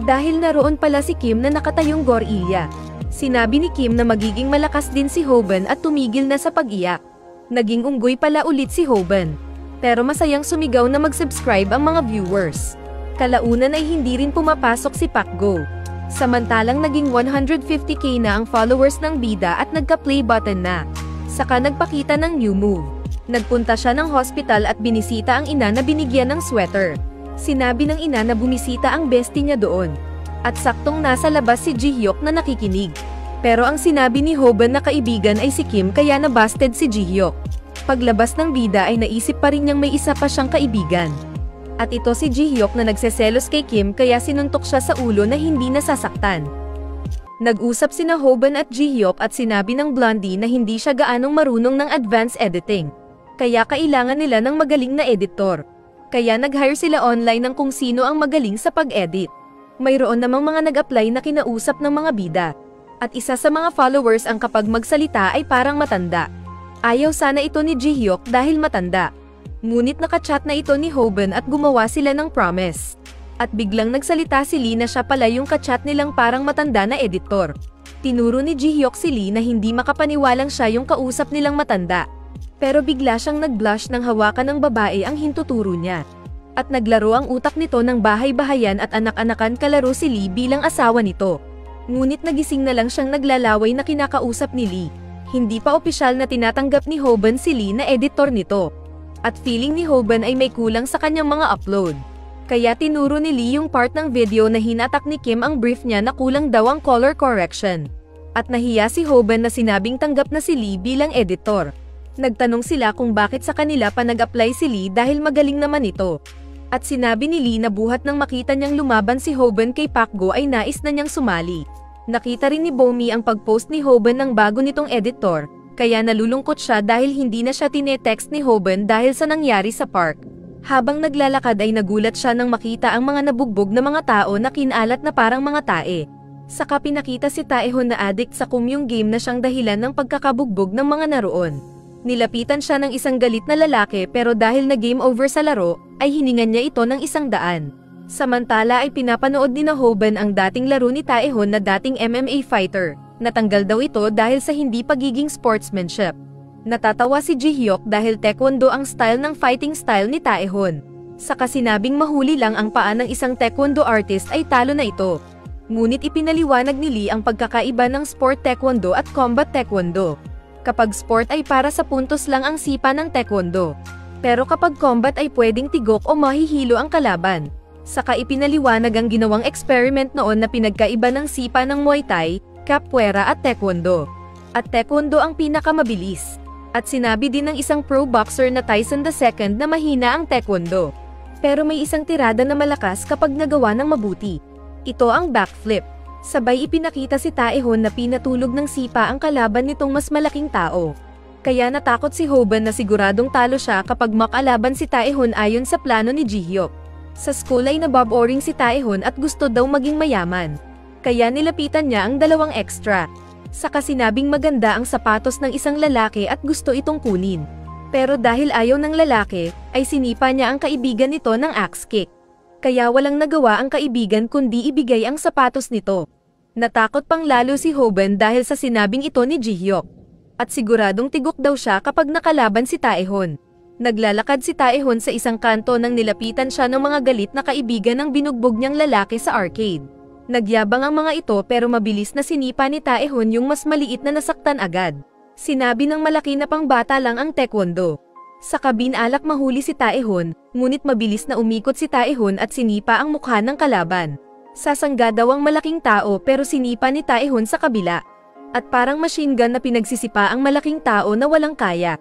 Dahil naroon pala si Kim na nakatayong gorilla. Sinabi ni Kim na magiging malakas din si Hoban at tumigil na sa pag-iyak. Naging unggoy pala ulit si Hoban. Pero masayang sumigaw na mag-subscribe ang mga viewers. Kalaunan ay hindi rin pumapasok si Pak Go. Samantalang naging 150k na ang followers ng bida at nagka-play button na. Saka nagpakita ng new move. Nagpunta siya ng hospital at binisita ang ina na binigyan ng sweater. Sinabi ng ina na bumisita ang bestie niya doon. At saktong nasa labas si Ji-hyuk na nakikinig. Pero ang sinabi ni Hoban na kaibigan ay si Kim kaya nabasted si Ji-hyuk. Paglabas ng bida ay naisip pa rin niyang may isa pa siyang kaibigan. At ito si Ji-hyuk na nagseselos kay Kim kaya sinuntok siya sa ulo na hindi nasasaktan. Nag-usap sina Hoban at Ji-hyuk at sinabi ng Blondie na hindi siya gaanong marunong ng advanced editing. Kaya kailangan nila ng magaling na editor. Kaya nag-hire sila online ng kung sino ang magaling sa pag-edit. Mayroon namang mga nag-apply na kinausap ng mga bida. At isa sa mga followers ang kapag magsalita ay parang matanda. Ayaw sana ito ni Ji-hyuk dahil matanda. Ngunit nakachat na ito ni Hoban at gumawa sila ng promise. At biglang nagsalita si Lee na siya pala yung kachat nilang parang matanda na editor. Tinuro ni Ji-hyuk si Lee na hindi makapaniwalang siya yung kausap nilang matanda. Pero bigla siyang nag-blush nang hawakan ng babae ang hintuturo niya. At naglaro ang utak nito ng bahay-bahayan at anak-anakan kalaro si Lee bilang asawa nito. Ngunit nagising na lang siyang naglalaway na kinakausap ni Lee. Hindi pa opisyal na tinatanggap ni Hoban si Lee na editor nito. At feeling ni Hoban ay may kulang sa kanyang mga upload. Kaya tinuro ni Lee yung part ng video na hinatak ni Kim ang brief niya na kulang daw ang color correction. At nahiya si Hoban na sinabing tanggap na si Lee bilang editor. Nagtanong sila kung bakit sa kanila pa nag-apply si Lee dahil magaling naman ito. At sinabi ni Lee na buhat nang makita niyang lumaban si Hoban kay Pakgo ay nais na niyang sumali. Nakita rin ni Bomi ang pag-post ni Hoban ng bago nitong editor, kaya nalulungkot siya dahil hindi na siya tinetext ni Hoban dahil sa nangyari sa park. Habang naglalakad ay nagulat siya nang makita ang mga nabugbog na mga tao na kinalat na parang mga tae. Saka pinakita si Taehon na addict sa kumyong game na siyang dahilan ng pagkakabugbog ng mga naroon. Nilapitan siya ng isang galit na lalaki pero dahil na game over sa laro, ay hiningan niya ito ng 100. Samantala ay pinapanood ni Hoban ang dating laro ni Taehon na dating MMA fighter. Natanggal daw ito dahil sa hindi pagiging sportsmanship. Natatawa si Ji-hyuk dahil taekwondo ang style ng fighting style ni Taehon. Saka sinabing mahuli lang ang paa ng isang taekwondo artist ay talo na ito. Ngunit ipinaliwanag ni Lee ang pagkakaiba ng sport taekwondo at combat taekwondo. Kapag sport ay para sa puntos lang ang sipa ng taekwondo. Pero kapag combat ay pwedeng tigok o mahihilo ang kalaban. Saka ipinaliwanag ang ginawang experiment noon na pinagkaiba ng sipa ng Muay Thai, Capoeira at Taekwondo. At Taekwondo ang pinakamabilis. At sinabi din ng isang pro boxer na Tyson II na mahina ang Taekwondo. Pero may isang tirada na malakas kapag nagawa ng mabuti. Ito ang backflip. Sabay ipinakita si Taehon na pinatulog ng sipa ang kalaban nitong mas malaking tao. Kaya natakot si Hoban na siguradong talo siya kapag makalaban si Taehon ayon sa plano ni Ji-hyuk. Sa school ay naboboring si Taehon at gusto daw maging mayaman. Kaya nilapitan niya ang 2 extra. Saka sinabing maganda ang sapatos ng isang lalaki at gusto itong kunin. Pero dahil ayaw ng lalaki, ay sinipa niya ang kaibigan nito ng axe kick. Kaya walang nagawa ang kaibigan kundi ibigay ang sapatos nito. Natakot pang lalo si Hoban dahil sa sinabing ito ni Ji-hyuk. At siguradong tigok daw siya kapag nakalaban si Taehon. Naglalakad si Taehon sa isang kanto nang nilapitan siya ng mga galit na kaibigan ng binugbog niyang lalaki sa arcade. Nagyabang ang mga ito pero mabilis na sinipa ni Taehon yung mas maliit na nasaktan agad. Sinabi ng malaki na pangbata lang ang taekwondo. Sa kabinalak mahuli si Taehon, ngunit mabilis na umikot si Taehon at sinipa ang mukha ng kalaban. Sasangga daw ang malaking tao pero sinipa ni Taehon sa kabila. At parang machine gun na pinagsisipa ang malaking tao na walang kaya.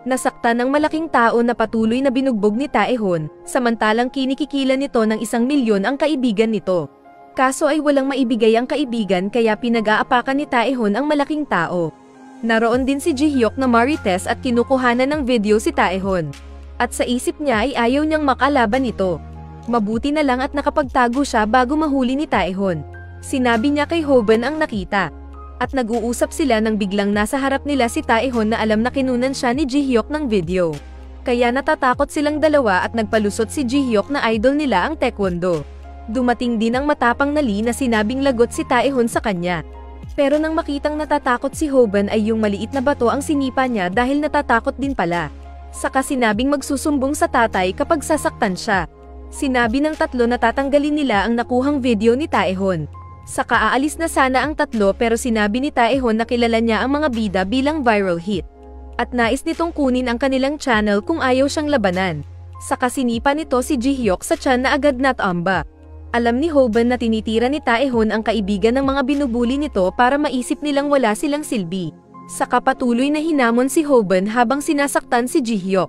Nasaktan ng malaking tao na patuloy na binugbog ni Taehon, samantalang kinikikila nito ng 1 milyon ang kaibigan nito. Kaso ay walang maibigay ang kaibigan kaya pinag-aapakan ni Taehon ang malaking tao. Naroon din si Ji-hyuk na marites at kinukuhanan ng video si Taehon. At sa isip niya ay ayaw niyang makalaban ito. Mabuti na lang at nakapagtago siya bago mahuli ni Taehon. Sinabi niya kay Hoban ang nakita. At nag-uusap sila nang biglang nasa harap nila si Taehon na alam na kinunan siya ni Ji-hyuk ng video. Kaya natatakot silang dalawa at nagpalusot si Ji-hyuk na idol nila ang taekwondo. Dumating din ang matapang na Lee na sinabing lagot si Taehon sa kanya. Pero nang makitang natatakot si Hoban ay yung maliit na bato ang sinipa niya dahil natatakot din pala. Saka sinabing magsusumbong sa tatay kapag sasaktan siya. Sinabi ng tatlo na tatanggalin nila ang nakuhang video ni Taehon. Saka aalis na sana ang tatlo pero sinabi ni Taehon na kilala niya ang mga bida bilang viral hit. At nais nitong kunin ang kanilang channel kung ayaw siyang labanan. Saka sinipa nito si Ji-hyuk sa tiyan na agad natamba. Alam ni Hoban na tinitira ni Taehon ang kaibigan ng mga binubuli nito para maisip nilang wala silang silbi. Saka patuloy na hinamon si Hoban habang sinasaktan si Ji-hyuk.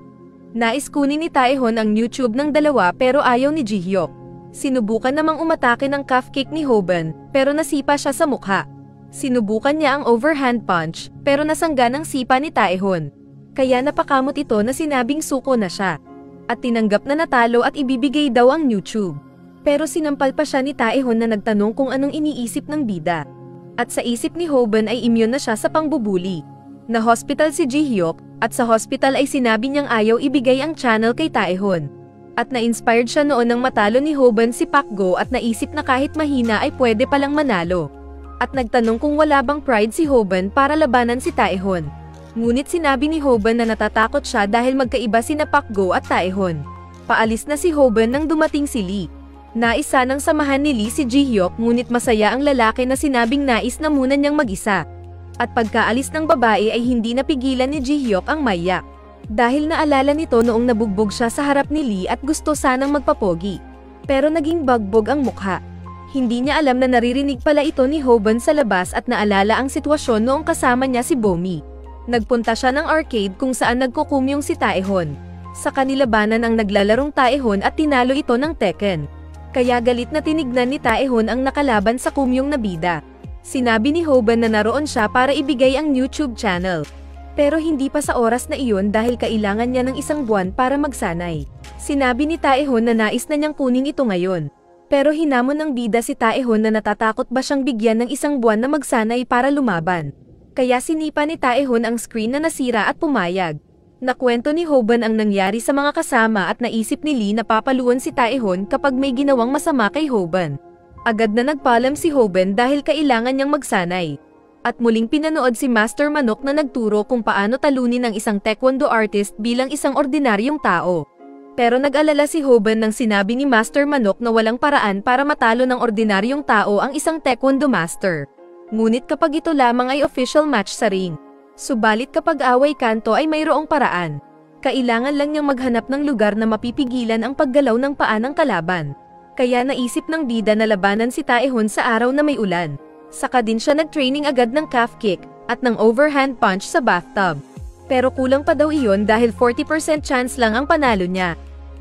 Nais kunin ni Taehon ang YouTube ng dalawa pero ayaw ni Ji-hyuk. Sinubukan namang umatake ng calf kick ni Hoban, pero nasipa siya sa mukha. Sinubukan niya ang overhand punch, pero nasangga ng sipa ni Taehon. Kaya napakamot ito na sinabing suko na siya. At tinanggap na natalo at ibibigay daw ang YouTube. Pero sinampal pa siya ni Taehon na nagtanong kung anong iniisip ng bida. At sa isip ni Hoban ay immune na siya sa pangbubuli. Na-hospital si Ji-hyuk, at sa hospital ay sinabi niyang ayaw ibigay ang channel kay Taehon. At na-inspired siya noon nang matalo ni Hoban si Pakgo at naisip na kahit mahina ay pwede palang manalo. At nagtanong kung wala bang pride si Hoban para labanan si Taehon. Ngunit sinabi ni Hoban na natatakot siya dahil magkaiba sina Pakgo at Taehon. Paalis na si Hoban nang dumating si Lee. Nais sanang samahan ni Lee si Ji-hyuk ngunit masaya ang lalaki na sinabing nais na muna niyang mag-isa. At pagkaalis ng babae ay hindi napigilan ni Ji-hyuk ang maiyak. Dahil naalala nito noong nabugbog siya sa harap ni Lee at gusto sanang magpapogi. Pero naging bagbog ang mukha. Hindi niya alam na naririnig pala ito ni Hoban sa labas at naalala ang sitwasyon noong kasama niya si Bomi. Nagpunta siya ng arcade kung saan nagkukumyong si Taehon. Sa kanilabanan ang naglalarong Taehon at tinalo ito ng Tekken. Kaya galit na tinignan ni Taehon ang nakalaban sa kumyong na bida. Sinabi ni Hoban na naroon siya para ibigay ang YouTube channel. Pero hindi pa sa oras na iyon dahil kailangan niya ng 1 buwan para magsanay. Sinabi ni Taehon na nais na niyang kunin ito ngayon. Pero hinamon ng bida si Taehon na natatakot ba siyang bigyan ng 1 buwan na magsanay para lumaban. Kaya sinipa ni Taehon ang screen na nasira at pumayag. Nakwento ni Hoban ang nangyari sa mga kasama at naisip ni Lee na papaluan si Taehon kapag may ginawang masama kay Hoban. Agad na nagpaalam si Hoban dahil kailangan niyang magsanay. At muling pinanood si Master Manok na nagturo kung paano talunin ang isang taekwondo artist bilang isang ordinaryong tao. Pero nag-alala si Hoban nang sinabi ni Master Manok na walang paraan para matalo ng ordinaryong tao ang isang taekwondo master. Ngunit kapag ito lamang ay official match sa ring. Subalit kapag away kanto ay mayroong paraan. Kailangan lang niyang maghanap ng lugar na mapipigilan ang paggalaw ng paa ng kalaban. Kaya naisip ng bida na labanan si Taehon sa araw na may ulan. Saka din siya nag-training agad ng calf kick at ng overhand punch sa bathtub. Pero kulang pa daw iyon dahil 40% chance lang ang panalo niya.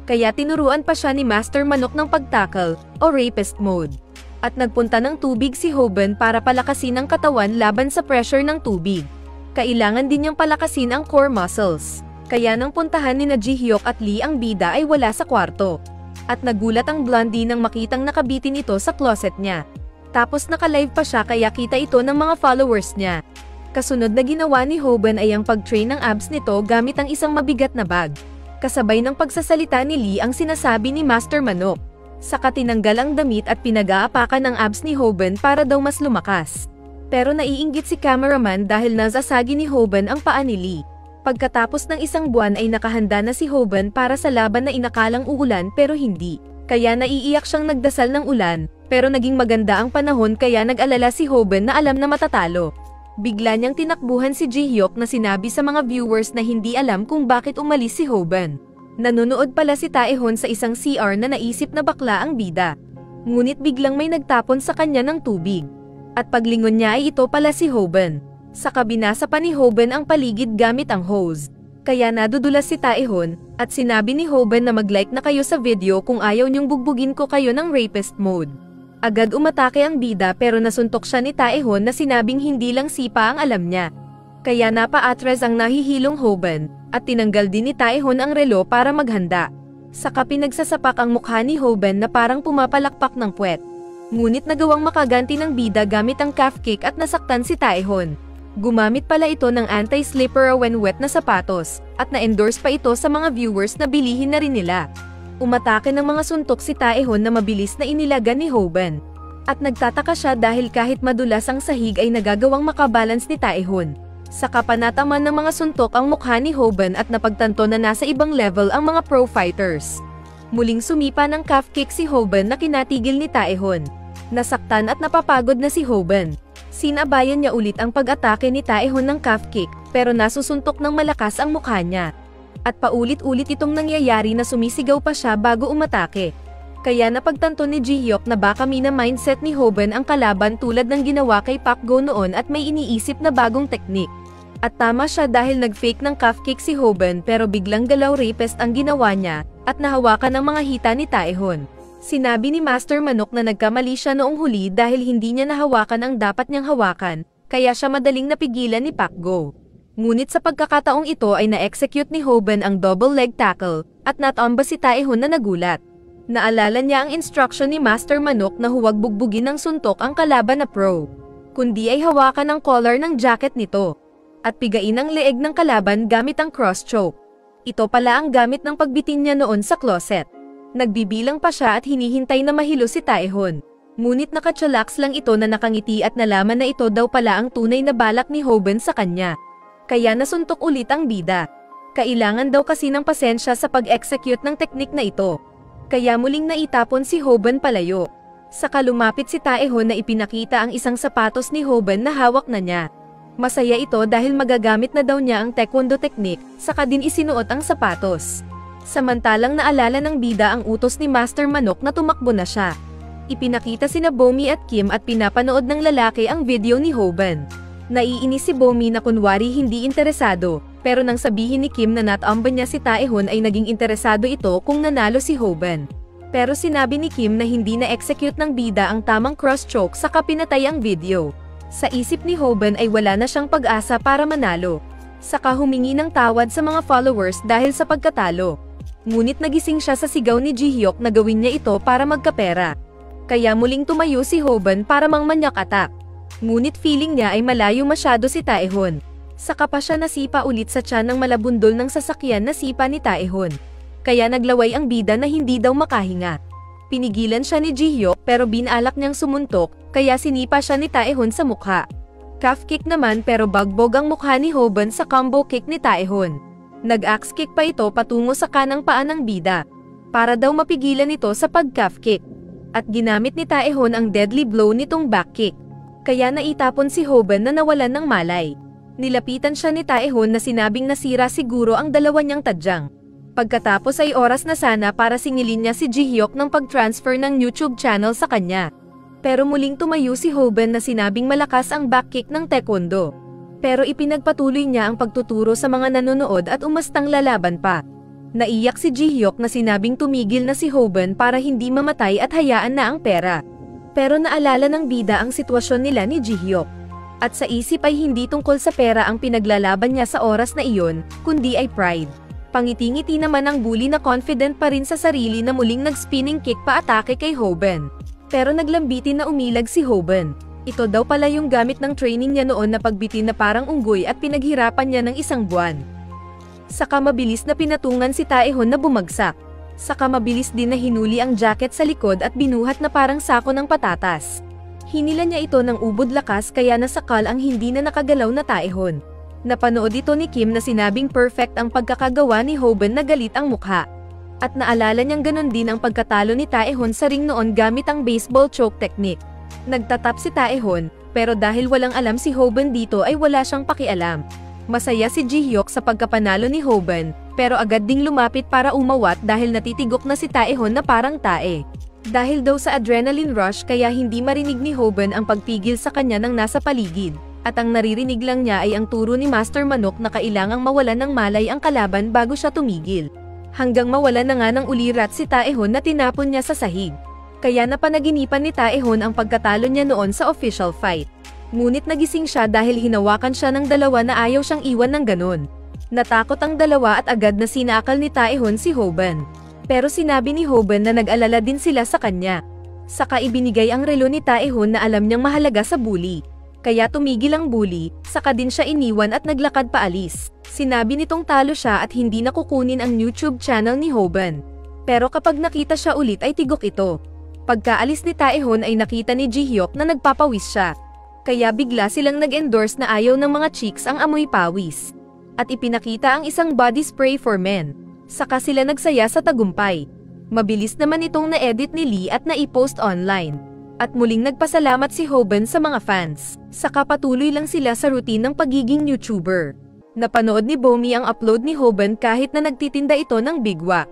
Kaya tinuruan pa siya ni Master Manok ng pagtackle o rapist mode. At nagpunta ng tubig si Hoban para palakasin ang katawan laban sa pressure ng tubig. Kailangan din niyang palakasin ang core muscles. Kaya nang puntahan ni Ji-hyuk at Lee ang bida ay wala sa kwarto. At nagulat ang Blondie nang makitang nakabitin ito sa closet niya. Tapos naka-live pa siya kaya kita ito ng mga followers niya. Kasunod na ginawa ni Hoban ay ang pag-train ng abs nito gamit ang isang mabigat na bag. Kasabay ng pagsasalita ni Lee ang sinasabi ni Master Manok. Saka tinanggal ang damit at pinag-aapakan ang abs ni Hoban para daw mas lumakas. Pero naiinggit si cameraman dahil nasasagi ni Hoban ang paa ni Lee. Pagkatapos ng 1 buwan ay nakahanda na si Hoban para sa laban na inakalang uulan pero hindi. Kaya naiiyak siyang nagdasal ng ulan, pero naging maganda ang panahon kaya nag-alala si Hoban na alam na matatalo. Bigla niyang tinakbuhan si Ji-hyuk na sinabi sa mga viewers na hindi alam kung bakit umalis si Hoban. Nanonood pala si Taehon sa isang CR na naisip na bakla ang bida. Ngunit biglang may nagtapon sa kanya ng tubig. At paglingon niya ay ito pala si Hoban. Saka binasa pa ni Hoban ang paligid gamit ang hose. Kaya nadudulas si Taehon, at sinabi ni Hoban na mag-like na kayo sa video kung ayaw niyong bugbugin ko kayo ng rapist mode. Agad umatake ang bida pero nasuntok siya ni Taehon na sinabing hindi lang sipa ang alam niya. Kaya napaatres ang nahihilong Hoban, at tinanggal din ni Taehon ang relo para maghanda. Saka pinagsasapak ang mukha ni Hoban na parang pumapalakpak ng puwet. Ngunit nagawang makaganti ng bida gamit ang calf kick at nasaktan si Taehon. Gumamit pala ito ng anti-slipper when wet na sapatos, at na-endorse pa ito sa mga viewers na bilihin na rin nila. Umatake ng mga suntok si Taehon na mabilis na inilagan ni Hoban. At nagtataka siya dahil kahit madulas ang sahig ay nagagawang makabalance ni Taehon. Saka panataman ng mga suntok ang mukha ni Hoban at napagtanto na nasa ibang level ang mga pro fighters. Muling sumipa ng calf kick si Hoban na kinatigil ni Taehon. Nasaktan at napapagod na si Hoban. Sinabayan niya ulit ang pag-atake ni Taehon ng calf kick, pero nasusuntok ng malakas ang mukha niya. At paulit-ulit itong nangyayari na sumisigaw pa siya bago umatake. Kaya napagtanto ni Ji-hyuk na baka mina-mindset ni Hoban ang kalaban tulad ng ginawa kay Pak-go noon at may iniisip na bagong teknik. At tama siya dahil nag-fake ng calf kick si Hoban pero biglang galaw rapist ang ginawa niya, at nahawakan ang mga hita ni Taehon. Sinabi ni Master Manok na nagkamali siya noong huli dahil hindi niya nahawakan ang dapat niyang hawakan, kaya siya madaling napigilan ni Pak-go. Ngunit sa pagkakataong ito ay na-execute ni Hoban ang double leg tackle, at natomba si Taehon na nagulat. Naalala niya ang instruction ni Master Manok na huwag bugbugin ng suntok ang kalaban na pro, kundi ay hawakan ang collar ng jacket nito, at pigain ang leeg ng kalaban gamit ang cross choke. Ito pala ang gamit ng pagbitin niya noon sa closet. Nagbibilang pa siya at hinihintay na mahilo si Taehon. Ngunit nakatsalaks lang ito na nakangiti at nalaman na ito daw pala ang tunay na balak ni Hoban sa kanya. Kaya nasuntok ulit ang bida. Kailangan daw kasi ng pasensya sa pag-execute ng teknik na ito. Kaya muling naitapon si Hoban palayo. Saka lumapit si Taehon na ipinakita ang isang sapatos ni Hoban na hawak na niya. Masaya ito dahil magagamit na daw niya ang taekwondo teknik, saka din isinuot ang sapatos. Samantalang naalala ng bida ang utos ni Master Manok na tumakbo na siya. Ipinakita sina Bomi at Kim at pinapanood ng lalaki ang video ni Hoban. Naiinis si Bomi na kunwari hindi interesado, pero nang sabihin ni Kim na natamban niya si Taehoon ay naging interesado ito kung nanalo si Hoban. Pero sinabi ni Kim na hindi na-execute ng bida ang tamang cross-choke saka pinatay ang video. Sa isip ni Hoban ay wala na siyang pag-asa para manalo. Saka humingi ng tawad sa mga followers dahil sa pagkatalo. Ngunit nagising siya sa sigaw ni Jihyuk na gawin niya ito para magkapera. Kaya muling tumayo si Hoban para mang-manyak attack. Ngunit feeling niya ay malayo masyado si Taehoon. Saka pa siya nasipa ulit sa tiyan ng malabundol ng sasakyan na sipa ni Taehoon. Kaya naglaway ang bida na hindi daw makahinga. Pinigilan siya ni Jihyuk pero binalak niyang sumuntok, kaya sinipa siya ni Taehoon sa mukha. Calf kick naman pero bagbog ang mukha ni Hoban sa combo kick ni Taehoon. Nag-axe kick pa ito patungo sa kanang paa ng bida. Para daw mapigilan ito sa pag-calf kick. At ginamit ni Taehoon ang deadly blow nitong back kick. Kaya naitapon si Hoban na nawalan ng malay. Nilapitan siya ni Taehoon na sinabing nasira siguro ang dalawa niyang tadyang. Pagkatapos ay oras na sana para singilin niya si Jihyuk ng pag-transfer ng YouTube channel sa kanya. Pero muling tumayo si Hoban na sinabing malakas ang back kick ng taekwondo. Pero ipinagpatuloy niya ang pagtuturo sa mga nanonood at umastang lalaban pa. Naiyak si Jihyuk na sinabing tumigil na si Hoban para hindi mamatay at hayaan na ang pera. Pero naalala ng bida ang sitwasyon nila ni Jihyuk. At sa isip ay hindi tungkol sa pera ang pinaglalaban niya sa oras na iyon, kundi ay pride. Pangiti-ngiti naman ang bully na confident pa rin sa sarili na muling nag-spinning kick pa-atake kay Hoban. Pero naglambitin na umilag si Hoban. Ito daw pala yung gamit ng training niya noon na pagbitin na parang unggoy at pinaghirapan niya ng 1 buwan. Saka mabilis na pinatungan si Taehoon na bumagsak. Saka mabilis din na hinuli ang jacket sa likod at binuhat na parang sako ng patatas. Hinila niya ito ng ubod lakas kaya nasakal ang hindi na nakagalaw na Taehoon. Napanood ito ni Kim na sinabing perfect ang pagkakagawa ni Hoban na galit ang mukha. At naalala niyang ganon din ang pagkatalo ni Taehoon sa ring noon gamit ang baseball choke technique. Nagtatap si Taehoon, pero dahil walang alam si Hoban dito ay wala siyang pakialam. Masaya si Jihyuk sa pagkapanalo ni Hoban, pero agad ding lumapit para umawat dahil natitigok na si Taehoon na parang tae. Dahil daw sa adrenaline rush kaya hindi marinig ni Hoban ang pagpigil sa kanya ng nasa paligid. At ang naririnig lang niya ay ang turo ni Master Manok na kailangang mawalan ng malay ang kalaban bago siya tumigil. Hanggang mawalan na nga ng ulirat si Taehoon na tinapon niya sa sahig. Kaya napanaginipan ni Taehoon ang pagkatalo niya noon sa official fight. Ngunit nagising siya dahil hinawakan siya ng dalawa na ayaw siyang iwan ng ganon. Natakot ang dalawa at agad na sinakal ni Taehoon si Hoban. Pero sinabi ni Hoban na nag-alala din sila sa kanya. Saka ibinigay ang relo ni Taehoon na alam niyang mahalaga sa bully. Kaya tumigil ang bully, saka din siya iniwan at naglakad paalis. Sinabi nitong talo siya at hindi na kukunin ang YouTube channel ni Hoban. Pero kapag nakita siya ulit ay tigok ito. Pagkaalis ni Taehoon ay nakita ni Jihyuk na nagpapawis siya. Kaya bigla silang nag-endorse na ayaw ng mga chicks ang amoy pawis. At ipinakita ang isang body spray for men. Saka sila nagsaya sa tagumpay. Mabilis naman itong na-edit ni Lee at na-i-post online. At muling nagpasalamat si Hoban sa mga fans. Saka patuloy lang sila sa routine ng pagiging YouTuber. Napanood ni Bomi ang upload ni Hoban kahit na nagtitinda ito ng bigwak.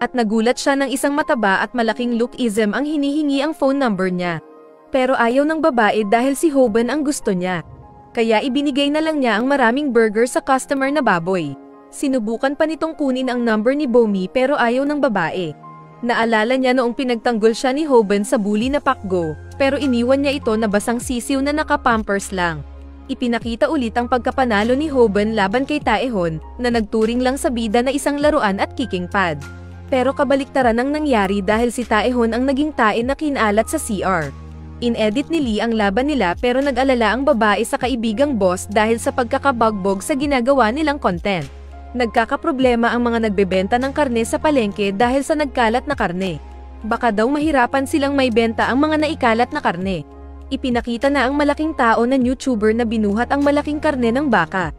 At nagulat siya ng isang mataba at malaking lookism ang hinihingi ang phone number niya. Pero ayaw ng babae dahil si Hoban ang gusto niya. Kaya ibinigay na lang niya ang maraming burger sa customer na baboy. Sinubukan pa nitong kunin ang number ni Bomi pero ayaw ng babae. Naalala niya noong pinagtanggol siya ni Hoban sa bully na Pakgo, pero iniwan niya ito na basang sisiw na nakapampers lang. Ipinakita ulit ang pagkapanalo ni Hoban laban kay Taehoon, na nagturing lang sa bida na isang laruan at kicking pad. Pero kabaliktaran ang nangyari dahil si Taehoon ang naging tae na kinalat sa CR. In-edit ni Lee ang laban nila pero nag-alala ang babae sa kaibigang boss dahil sa pagkakabagbog sa ginagawa nilang content. Nagkakaproblema ang mga nagbebenta ng karne sa palengke dahil sa nagkalat na karne. Baka daw mahirapan silang may benta ang mga naikalat na karne. Ipinakita na ang malaking tao na YouTuber na binuhat ang malaking karne ng baka.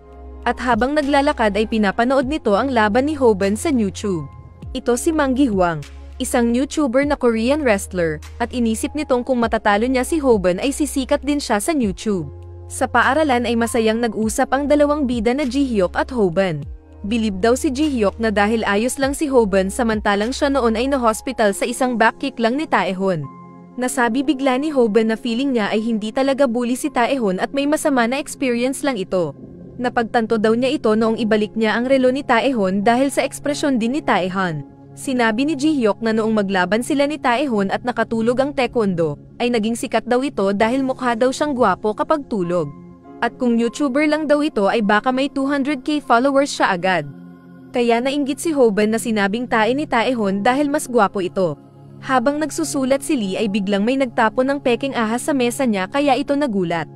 At habang naglalakad ay pinapanood nito ang laban ni Hoban sa YouTube. Ito si Mang Gi-hwang, isang YouTuber na Korean wrestler, at inisip nitong kung matatalo niya si Hoban ay sisikat din siya sa YouTube. Sa paaralan ay masayang nag-usap ang dalawang bida na Jihyuk at Hoban. Bilib daw si Jihyuk na dahil ayos lang si Hoban samantalang siya noon ay na-hospital sa isang back kick lang ni Taehoon. Nasabi bigla ni Hoban na feeling niya ay hindi talaga bully si Taehon at may masama na experience lang ito. Napagtanto daw niya ito noong ibalik niya ang relo ni Taehon dahil sa ekspresyon din ni Taehan. Sinabi ni Ji-hyuk na noong maglaban sila ni Taehon at nakatulog ang taekwondo, ay naging sikat daw ito dahil mukha daw siyang gwapo kapag tulog. At kung YouTuber lang daw ito ay baka may 200k followers siya agad. Kaya nainggit si Hoban na sinabing tae ni Taehon dahil mas gwapo ito. Habang nagsusulat si Lee ay biglang may nagtapon ng peking ahas sa mesa niya kaya ito nagulat.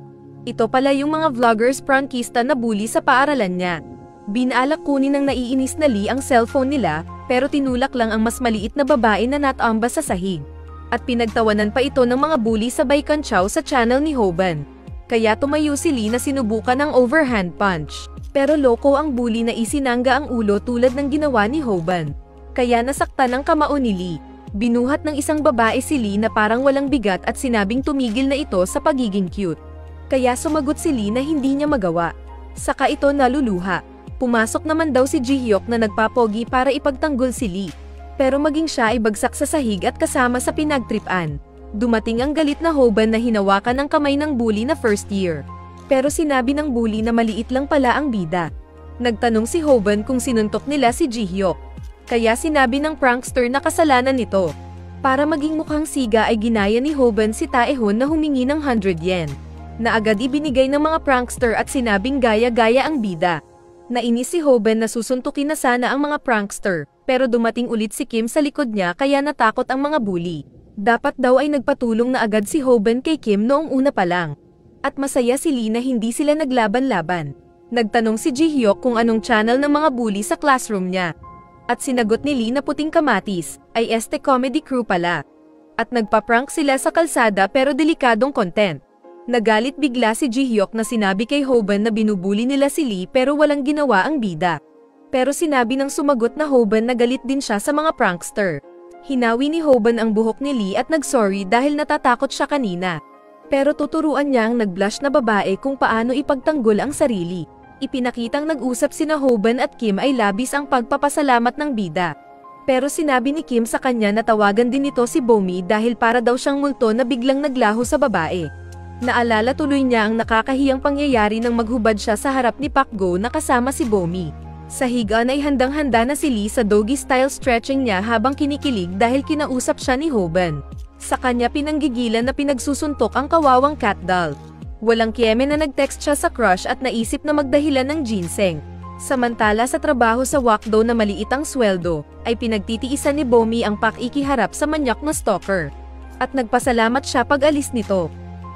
Ito pala yung mga vloggers prankista na bully sa paaralan niya. Binalak kunin ng naiinis na Lee ang cellphone nila, pero tinulak lang ang mas maliit na babae na natambas sa sahig. At pinagtawanan pa ito ng mga bully sa Baikanchow sa channel ni Hoban. Kaya tumayo si Lee na sinubukan ng overhand punch. Pero loko ang bully na isinangga ang ulo tulad ng ginawa ni Hoban. Kaya nasaktan ang kamao ni Lee. Binuhat ng isang babae si Lee na parang walang bigat at sinabing tumigil na ito sa pagiging cute. Kaya sumagot si Lee na hindi niya magawa. Saka ito naluluha. Pumasok naman daw si Ji-hyuk na nagpapogi para ipagtanggol si Lee. Pero maging siya ay bagsak sa sahig at kasama sa pinagtripan. Dumating ang galit na Hoban na hinawakan ang kamay ng bully na first year. Pero sinabi ng bully na maliit lang pala ang bida. Nagtanong si Hoban kung sinuntok nila si Ji-hyuk. Kaya sinabi ng prankster na kasalanan nito. Para maging mukhang siga ay ginaya ni Hoban si Taehon na humingi ng 100 yen. Na agad ibinigay ng mga prankster at sinabing gaya-gaya ang bida. Nainis si Hoban na susuntukin na sana ang mga prankster, pero dumating ulit si Kim sa likod niya kaya natakot ang mga bully. Dapat daw ay nagpatulong na agad si Hoban kay Kim noong una pa lang. At masaya si Lee na hindi sila naglaban-laban. Nagtanong si Ji-hyuk kung anong channel ng mga bully sa classroom niya. At sinagot ni Lee na puting kamatis, ay este comedy crew pala. At nagpa-prank sila sa kalsada pero delikadong content. Nagalit bigla si Ji-hyuk na sinabi kay Hoban na binubuli nila si Lee pero walang ginawa ang bida. Pero sinabi ng sumagot na Hoban na galit din siya sa mga prankster. Hinawi ni Hoban ang buhok ni Lee at nagsorry dahil natatakot siya kanina. Pero tuturuan niya ang nag-blush na babae kung paano ipagtanggol ang sarili. Ipinakitang nag-usap sina Hoban at Kim ay labis ang pagpapasalamat ng bida. Pero sinabi ni Kim sa kanya na tawagan din nito si Bomi dahil para daw siyang multo na biglang naglaho sa babae. Naalala tuloy niya ang nakakahiyang pangyayari nang maghubad siya sa harap ni Pakgo na kasama si Bomi. Sa higaan ay handang-handa na si Lee sa doggy-style stretching niya habang kinikilig dahil kinausap siya ni Hoban. Sa kanya pinanggigilan na pinagsusuntok ang kawawang cat doll. Walang kiyeme na nag-text siya sa crush at naisip na magdahilan ng ginseng. Samantala sa trabaho sa Wakdo na maliit ang sweldo, ay pinagtitiisan ni Bomi ang pakikiharap sa manyak na stalker. At nagpasalamat siya pag-alis nito.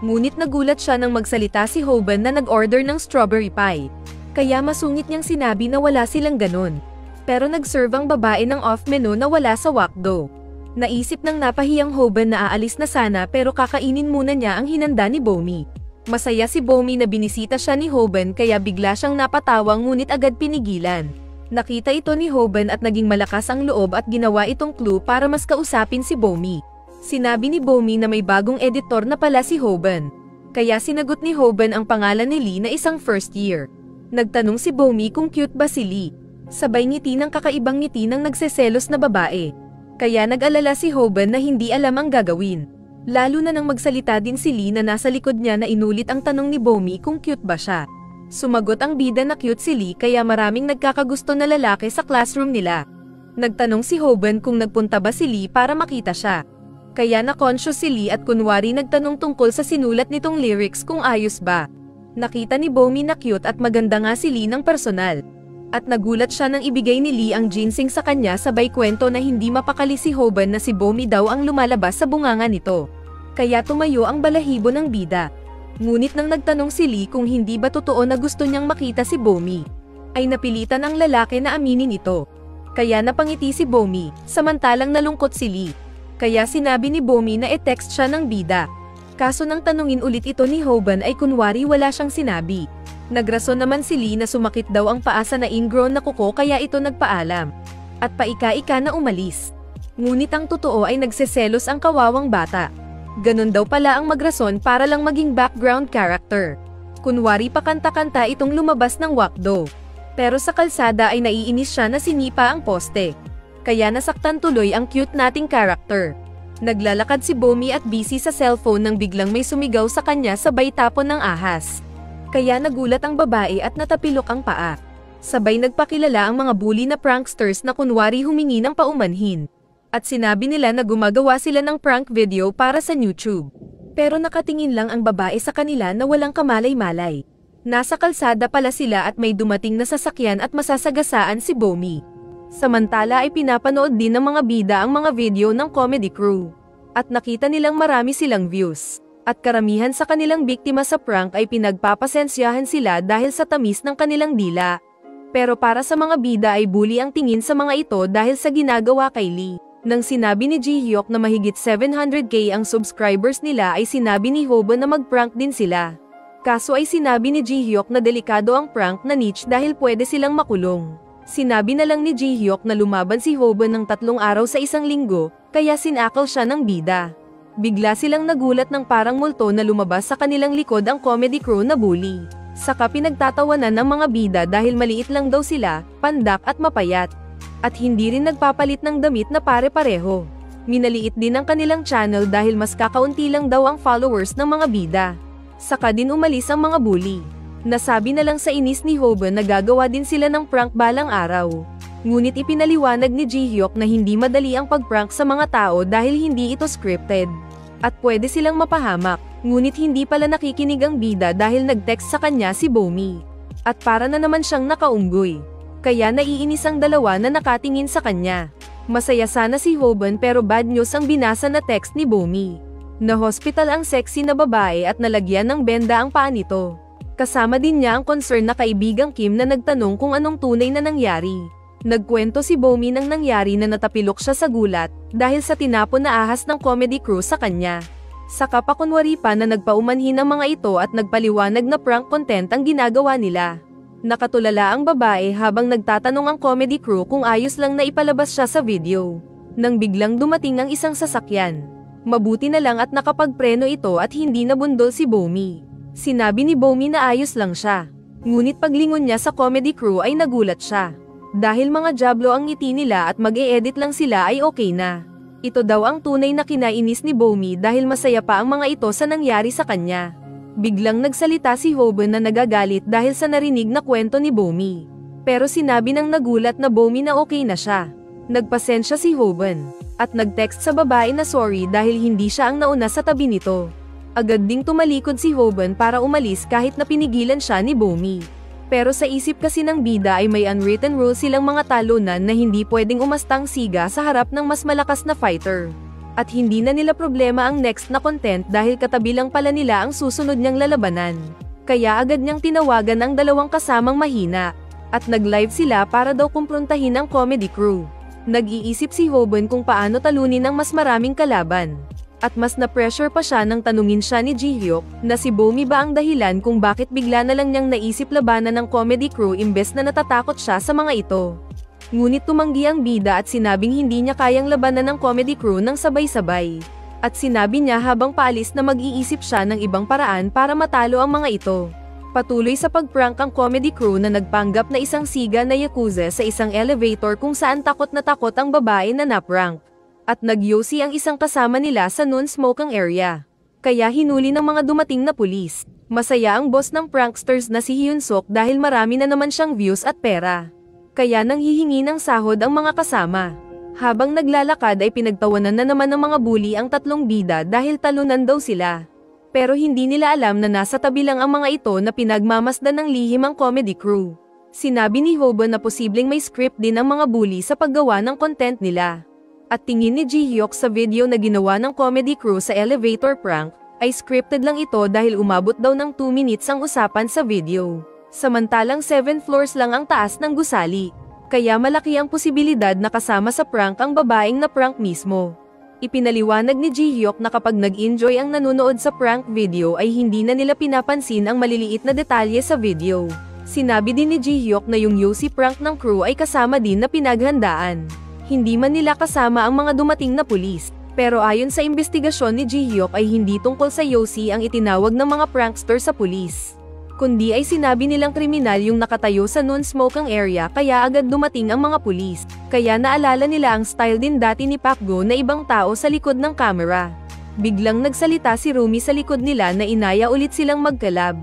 Ngunit nagulat siya nang magsalita si Hoban na nag-order ng strawberry pie. Kaya masungit niyang sinabi na wala silang ganun. Pero nag-serve ang babae ng off-menu na wala sa Wakdo. Naisip ng napahiyang Hoban na aalis na sana pero kakainin muna niya ang hinanda ni Bomi. Masaya si Bomi na binisita siya ni Hoban kaya bigla siyang napatawa ngunit agad pinigilan. Nakita ito ni Hoban at naging malakas ang loob at ginawa itong clue para mas kausapin si Bomi. Sinabi ni Bomi na may bagong editor na pala si Hoban. Kaya sinagot ni Hoban ang pangalan ni Lee na isang first year. Nagtanong si Bomi kung cute ba si Lee. Sabay ngiti ng kakaibang ngiti ng nagseselos na babae. Kaya nag-alala si Hoban na hindi alam ang gagawin. Lalo na nang magsalita din si Lee na nasa likod niya na inulit ang tanong ni Bomi kung cute ba siya. Sumagot ang bida na cute si Lee kaya maraming nagkakagusto na lalaki sa classroom nila. Nagtanong si Hoban kung nagpunta ba si Lee para makita siya. Kaya na-conscious si Lee at kunwari nagtanong tungkol sa sinulat nitong lyrics kung ayos ba. Nakita ni Bomi na cute at maganda nga si Lee ng personal. At nagulat siya nang ibigay ni Lee ang ginseng sa kanya sabay kwento na hindi mapakali si Hoban na si Bomi daw ang lumalabas sa bunganga nito. Kaya tumayo ang balahibo ng bida. Ngunit nang nagtanong si Lee kung hindi ba totoo na gusto niyang makita si Bomi, ay napilitan ang lalaki na aminin ito. Kaya napangiti si Bomi, samantalang nalungkot si Lee. Kaya sinabi ni Bomi na e-text siya ng bida. Kaso nang tanungin ulit ito ni Hoban ay kunwari wala siyang sinabi. Nagrason naman si Lee na sumakit daw ang paa sa na-ingrown na kuko kaya ito nagpaalam. At paika-ika na umalis. Ngunit ang totoo ay nagseselos ang kawawang bata. Ganon daw pala ang magrason para lang maging background character. Kunwari pa kanta-kanta itong lumabas ng Wakdo. Pero sa kalsada ay naiinis siya na sinipa ang poste. Kaya nasaktan tuloy ang cute nating character. Naglalakad si Bomi at busy sa cellphone nang biglang may sumigaw sa kanya sabay tapon ng ahas. Kaya nagulat ang babae at natapilok ang paa. Sabay nagpakilala ang mga bully na pranksters na kunwari humingi ng paumanhin. At sinabi nila na gumagawa sila ng prank video para sa YouTube. Pero nakatingin lang ang babae sa kanila na walang kamalay-malay. Nasa kalsada pala sila at may dumating na sasakyan at masasagasaan si Bomi. Samantala ay pinapanood din ng mga bida ang mga video ng comedy crew. At nakita nilang marami silang views. At karamihan sa kanilang biktima sa prank ay pinagpapasensyahan sila dahil sa tamis ng kanilang dila. Pero para sa mga bida ay bully ang tingin sa mga ito dahil sa ginagawa kay Lee. Nang sinabi ni Jihyuk na mahigit 700k ang subscribers nila ay sinabi ni Hobo na mag-prank din sila. Kaso ay sinabi ni Jihyuk na delikado ang prank na niche dahil pwede silang makulong. Sinabi na lang ni Jihyuk na lumaban si Hobo ng 3 araw sa isang linggo, kaya sinakal siya ng bida. Bigla silang nagulat ng parang multo na lumabas sa kanilang likod ang comedy crew na bully. Saka pinagtatawanan ng mga bida dahil maliit lang daw sila, pandak at mapayat. At hindi rin nagpapalit ng damit na pare-pareho. Minaliit din ang kanilang channel dahil mas kakaunti lang daw ang followers ng mga bida. Saka din umalis ang mga bully. Nasabi na lang sa inis ni Hobo na gagawa din sila ng prank balang araw. Ngunit ipinaliwanag ni Jihyuk na hindi madali ang pag-prank sa mga tao dahil hindi ito scripted. At pwede silang mapahamak, ngunit hindi pala nakikinig ang bida dahil nag-text sa kanya si Bomi. At para na naman siyang nakaunggoy. Kaya naiinis ang dalawa na nakatingin sa kanya. Masaya sana si Hoban pero bad news ang binasa na text ni Bomi. Na-hospital ang sexy na babae at nalagyan ng benda ang paa nito. Kasama din niya ang concern na kaibigang Kim na nagtanong kung anong tunay na nangyari. Nagkwento si Bomi ng nangyari na natapilok siya sa gulat dahil sa tinapon na ahas ng comedy crew sa kanya. Saka pa kunwari pa na nagpaumanhin ang mga ito at nagpaliwanag na prank content ang ginagawa nila. Nakatulala ang babae habang nagtatanong ang comedy crew kung ayos lang na ipalabas siya sa video. Nang biglang dumating ang isang sasakyan. Mabuti na lang at nakapagpreno ito at hindi nabundol si Bomi. Sinabi ni Bomi na ayos lang siya. Ngunit paglingon niya sa comedy crew ay nagulat siya. Dahil mga jablo ang ngiti nila at mag-e-edit lang sila ay okay na. Ito daw ang tunay na kinainis ni Bomi dahil masaya pa ang mga ito sa nangyari sa kanya. Biglang nagsalita si Hoban na nagagalit dahil sa narinig na kwento ni Bomi. Pero sinabi ng nagulat na Bomi na okay na siya. Nagpasensya si Hoban. At nag-text sa babae na sorry dahil hindi siya ang nauna sa tabi nito. Agad ding tumalikod si Hoban para umalis kahit na pinigilan siya ni Bomi. Pero sa isip kasi ng bida ay may unwritten rule silang mga talunan na hindi pwedeng umastang siga sa harap ng mas malakas na fighter. At hindi na nila problema ang next na content dahil katabi lang pala nila ang susunod niyang lalabanan. Kaya agad niyang tinawagan ang dalawang kasamang mahina. At nag-live sila para daw kumprontahin ang comedy crew. Nag-iisip si Hoban kung paano talunin ang mas maraming kalaban. At mas na-pressure pa siya nang tanungin siya ni Jihyuk na si Bomi ba ang dahilan kung bakit bigla na lang niyang naisip labanan ng comedy crew imbes na natatakot siya sa mga ito. Ngunit tumanggi ang bida at sinabing hindi niya kayang labanan ng comedy crew ng sabay-sabay. At sinabi niya habang paalis na mag-iisip siya ng ibang paraan para matalo ang mga ito. Patuloy sa pag-prank ang comedy crew na nagpanggap na isang siga na yakuza sa isang elevator kung saan takot na takot ang babae na naprank. At nagyosi ang isang kasama nila sa non-smoking area. Kaya hinuli ng mga dumating na pulis. Masaya ang boss ng pranksters na si Hyunsuk dahil marami na naman siyang views at pera. Kaya nang hihingi ng sahod ang mga kasama. Habang naglalakad ay pinagtawanan na naman ng mga bully ang 3 bida dahil talunan daw sila. Pero hindi nila alam na nasa tabi lang ang mga ito na pinagmamasdan ng lihim ang comedy crew. Sinabi ni Hobo na posibleng may script din ang mga bully sa paggawa ng content nila. At tingin ni Jihyuk sa video na ginawa ng comedy crew sa elevator prank, ay scripted lang ito dahil umabot daw ng 2 minutes ang usapan sa video. Samantalang 7 floors lang ang taas ng gusali. Kaya malaki ang posibilidad na kasama sa prank ang babaeng na prank mismo. Ipinaliwanag ni Jihyuk na kapag nag-enjoy ang nanonood sa prank video ay hindi na nila pinapansin ang maliliit na detalye sa video. Sinabi din ni Jihyuk na yung Yosi prank ng crew ay kasama din na pinaghandaan. Hindi man nila kasama ang mga dumating na pulis. Pero ayon sa investigasyon ni Jihyuk ay hindi tungkol sa Yosi ang itinawag ng mga prankster sa pulis. kundi ay sinabi nilang kriminal yung nakatayo sa non-smoking area kaya agad dumating ang mga pulis. Kaya naalala nila ang style din dati ni Pacgo na ibang tao sa likod ng camera. Biglang nagsalita si Rumi sa likod nila na inaya ulit silang magkalab.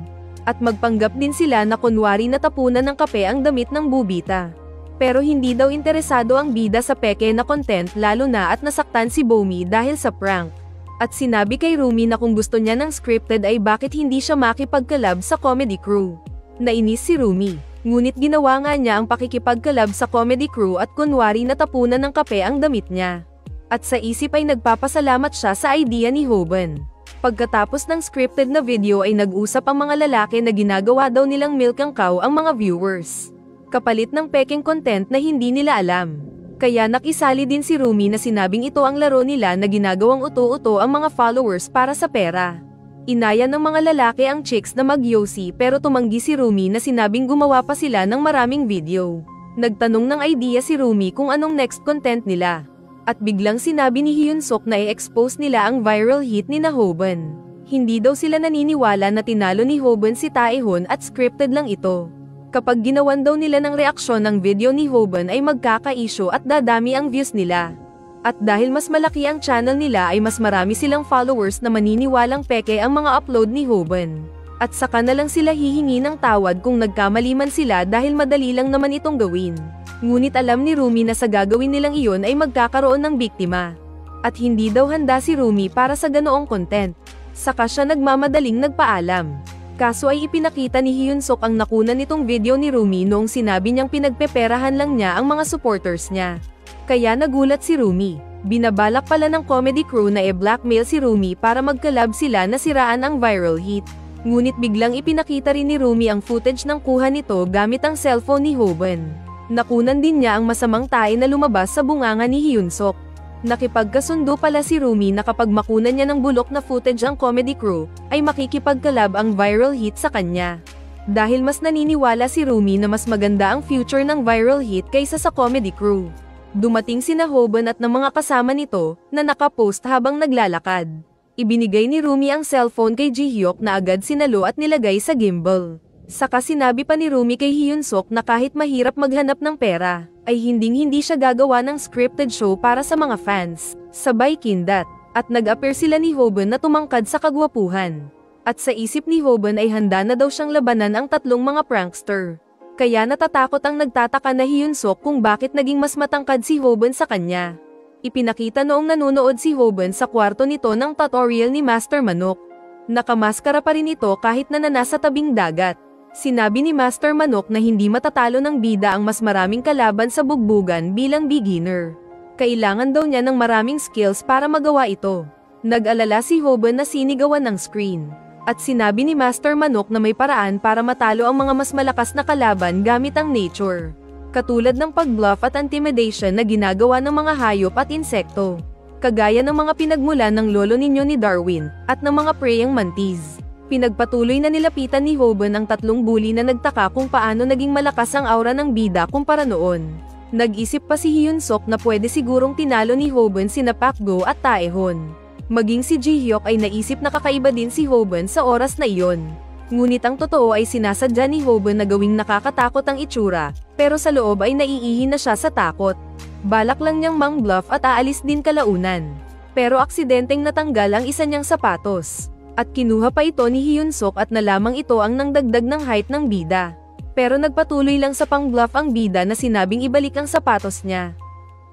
At magpanggap din sila na kunwari natapunan ng kape ang damit ng bubita. Pero hindi daw interesado ang bida sa peke na content lalo na at nasaktan si Bomi dahil sa prank. At sinabi kay Rumi na kung gusto niya ng scripted ay bakit hindi siya makipagkalab sa comedy crew. Nainis si Rumi, ngunit ginawa nga niya ang pakikipagkalab sa comedy crew at kunwari natapunan ng kape ang damit niya. At sa isip ay nagpapasalamat siya sa idea ni Hoban. Pagkatapos ng scripted na video ay nag-usap ang mga lalaki na ginagawa daw nilang milk ang cow ang mga viewers. Kapalit ng peking content na hindi nila alam. Kaya nakisali din si Rumi na sinabing ito ang laro nila na ginagawang uto-uto ang mga followers para sa pera. Inaya ng mga lalaki ang chicks na mag-yosi pero tumanggi si Rumi na sinabing gumawa pa sila ng maraming video. Nagtanong ng idea si Rumi kung anong next content nila. At biglang sinabi ni Hyunsuk na i-expose nila ang viral hit ni Hoban. Hindi daw sila naniniwala na tinalo ni Hoban si Taehon at scripted lang ito. Kapag ginawan daw nila ng reaksyon ng video ni Hoban ay magkaka-issue at dadami ang views nila. At dahil mas malaki ang channel nila ay mas marami silang followers na maniniwalang peke ang mga upload ni Hoban. At saka na lang sila hihingi ng tawad kung nagkamali man sila dahil madali lang naman itong gawin. Ngunit alam ni Rumi na sa gagawin nilang iyon ay magkakaroon ng biktima. At hindi daw handa si Rumi para sa ganoong content. Saka siya nagmamadaling nagpaalam. Kaso ay ipinakita ni Hyunsuk ang nakunan nitong video ni Rumi noong sinabi niyang pinagpeperahan lang niya ang mga supporters niya. Kaya nagulat si Rumi. Binabalak pala ng comedy crew na i-blackmail si Rumi para magkalab sila na siraan ang viral hit. Ngunit biglang ipinakita rin ni Rumi ang footage ng kuha nito gamit ang cellphone ni Hoban. Nakunan din niya ang masamang tae na lumabas sa bunganga ni Hyunsuk. Nakipagkasundo pala si Rumi na kapag makunan niya ng bulok na footage ang comedy crew, ay makikipagkalab ang viral hit sa kanya. Dahil mas naniniwala si Rumi na mas maganda ang future ng viral hit kaysa sa comedy crew. Dumating sina Hoban at ng mga kasama nito, na nakapost habang naglalakad. Ibinigay ni Rumi ang cellphone kay Jihyuk na agad sinalo at nilagay sa gimbal. Saka sinabi pa ni Rumi kay Hyunsuk na kahit mahirap maghanap ng pera, ay hindi siya gagawa ng scripted show para sa mga fans. Sabay kindat, at nag-appear sila ni Hoban na tumangkad sa kagwapuhan. At sa isip ni Hoban ay handa na daw siyang labanan ang tatlong mga prankster. Kaya natatakot ang nagtataka na Hyunsuk kung bakit naging mas matangkad si Hoban sa kanya. Ipinakita noong nanonood si Hoban sa kwarto nito ng tutorial ni Master Manok. Nakamaskara pa rin ito kahit na nasa tabing dagat. Sinabi ni Master Manok na hindi matatalo ng bida ang mas maraming kalaban sa bugbugan bilang beginner. Kailangan daw niya ng maraming skills para magawa ito. Nag-alala si Hoban na sinigawan ng screen. At sinabi ni Master Manok na may paraan para matalo ang mga mas malakas na kalaban gamit ang nature. Katulad ng pag-bluff at intimidation na ginagawa ng mga hayop at insekto. Kagaya ng mga pinagmulan ng lolo ninyo ni Darwin, at ng mga preying mantis. Pinagpatuloy na nilapitan ni Hoban ang tatlong bully na nagtaka kung paano naging malakas ang aura ng bida kumpara noon. Nag-isip pa si Hyunsuk na pwede sigurong tinalo ni Hoban sina Pacgo at Taehon. Maging si Jihyuk ay naisip na kakaiba din si Hoban sa oras na iyon. Ngunit ang totoo ay sinasadya ni Hoban na gawing nakakatakot ang itsura, pero sa loob ay naiihi na siya sa takot. Balak lang niyang mang-bluff at aalis din kalaunan. Pero aksidenteng natanggal ang isa niyang sapatos. At kinuha pa ito ni Hyunsuk at nalamang ito ang nangdagdag ng height ng bida. Pero nagpatuloy lang sa pang-bluff ang bida na sinabing ibalik ang sapatos niya.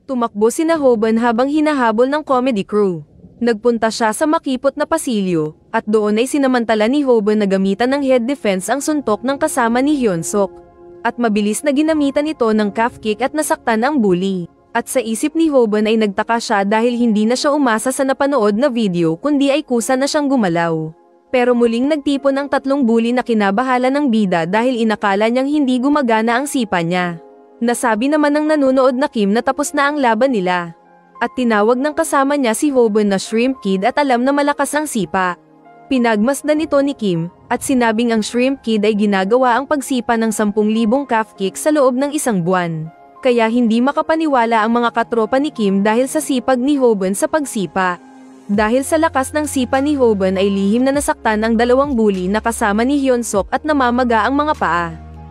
Tumakbo sina Hoban habang hinahabol ng comedy crew. Nagpunta siya sa makipot na pasilyo, at doon ay sinamantala ni Hoban na gamitan ng head defense ang suntok ng kasama ni Hyunsuk. At mabilis na ginamitan ito ng calf kick at nasaktan ang bully. At sa isip ni Hoban ay nagtaka siya dahil hindi na siya umasa sa napanood na video kundi ay kusa na siyang gumalaw. Pero muling nagtipon ang tatlong bully na kinabahala ng bida dahil inakala niyang hindi gumagana ang sipa niya. Nasabi naman ng nanonood na Kim na tapos na ang laban nila. At tinawag ng kasama niya si Hoban na Shrimp Kid at alam na malakas ang sipa. Pinagmasdan ito ni Kim, at sinabing ang Shrimp Kid ay ginagawa ang pagsipa ng 10,000 calf kick sa loob ng isang buwan. Kaya hindi makapaniwala ang mga katropa ni Kim dahil sa sipag ni Hoban sa pagsipa. Dahil sa lakas ng sipa ni Hoban ay lihim na nasaktan ang dalawang bully na kasama ni Hyunsuk at namamaga ang mga paa.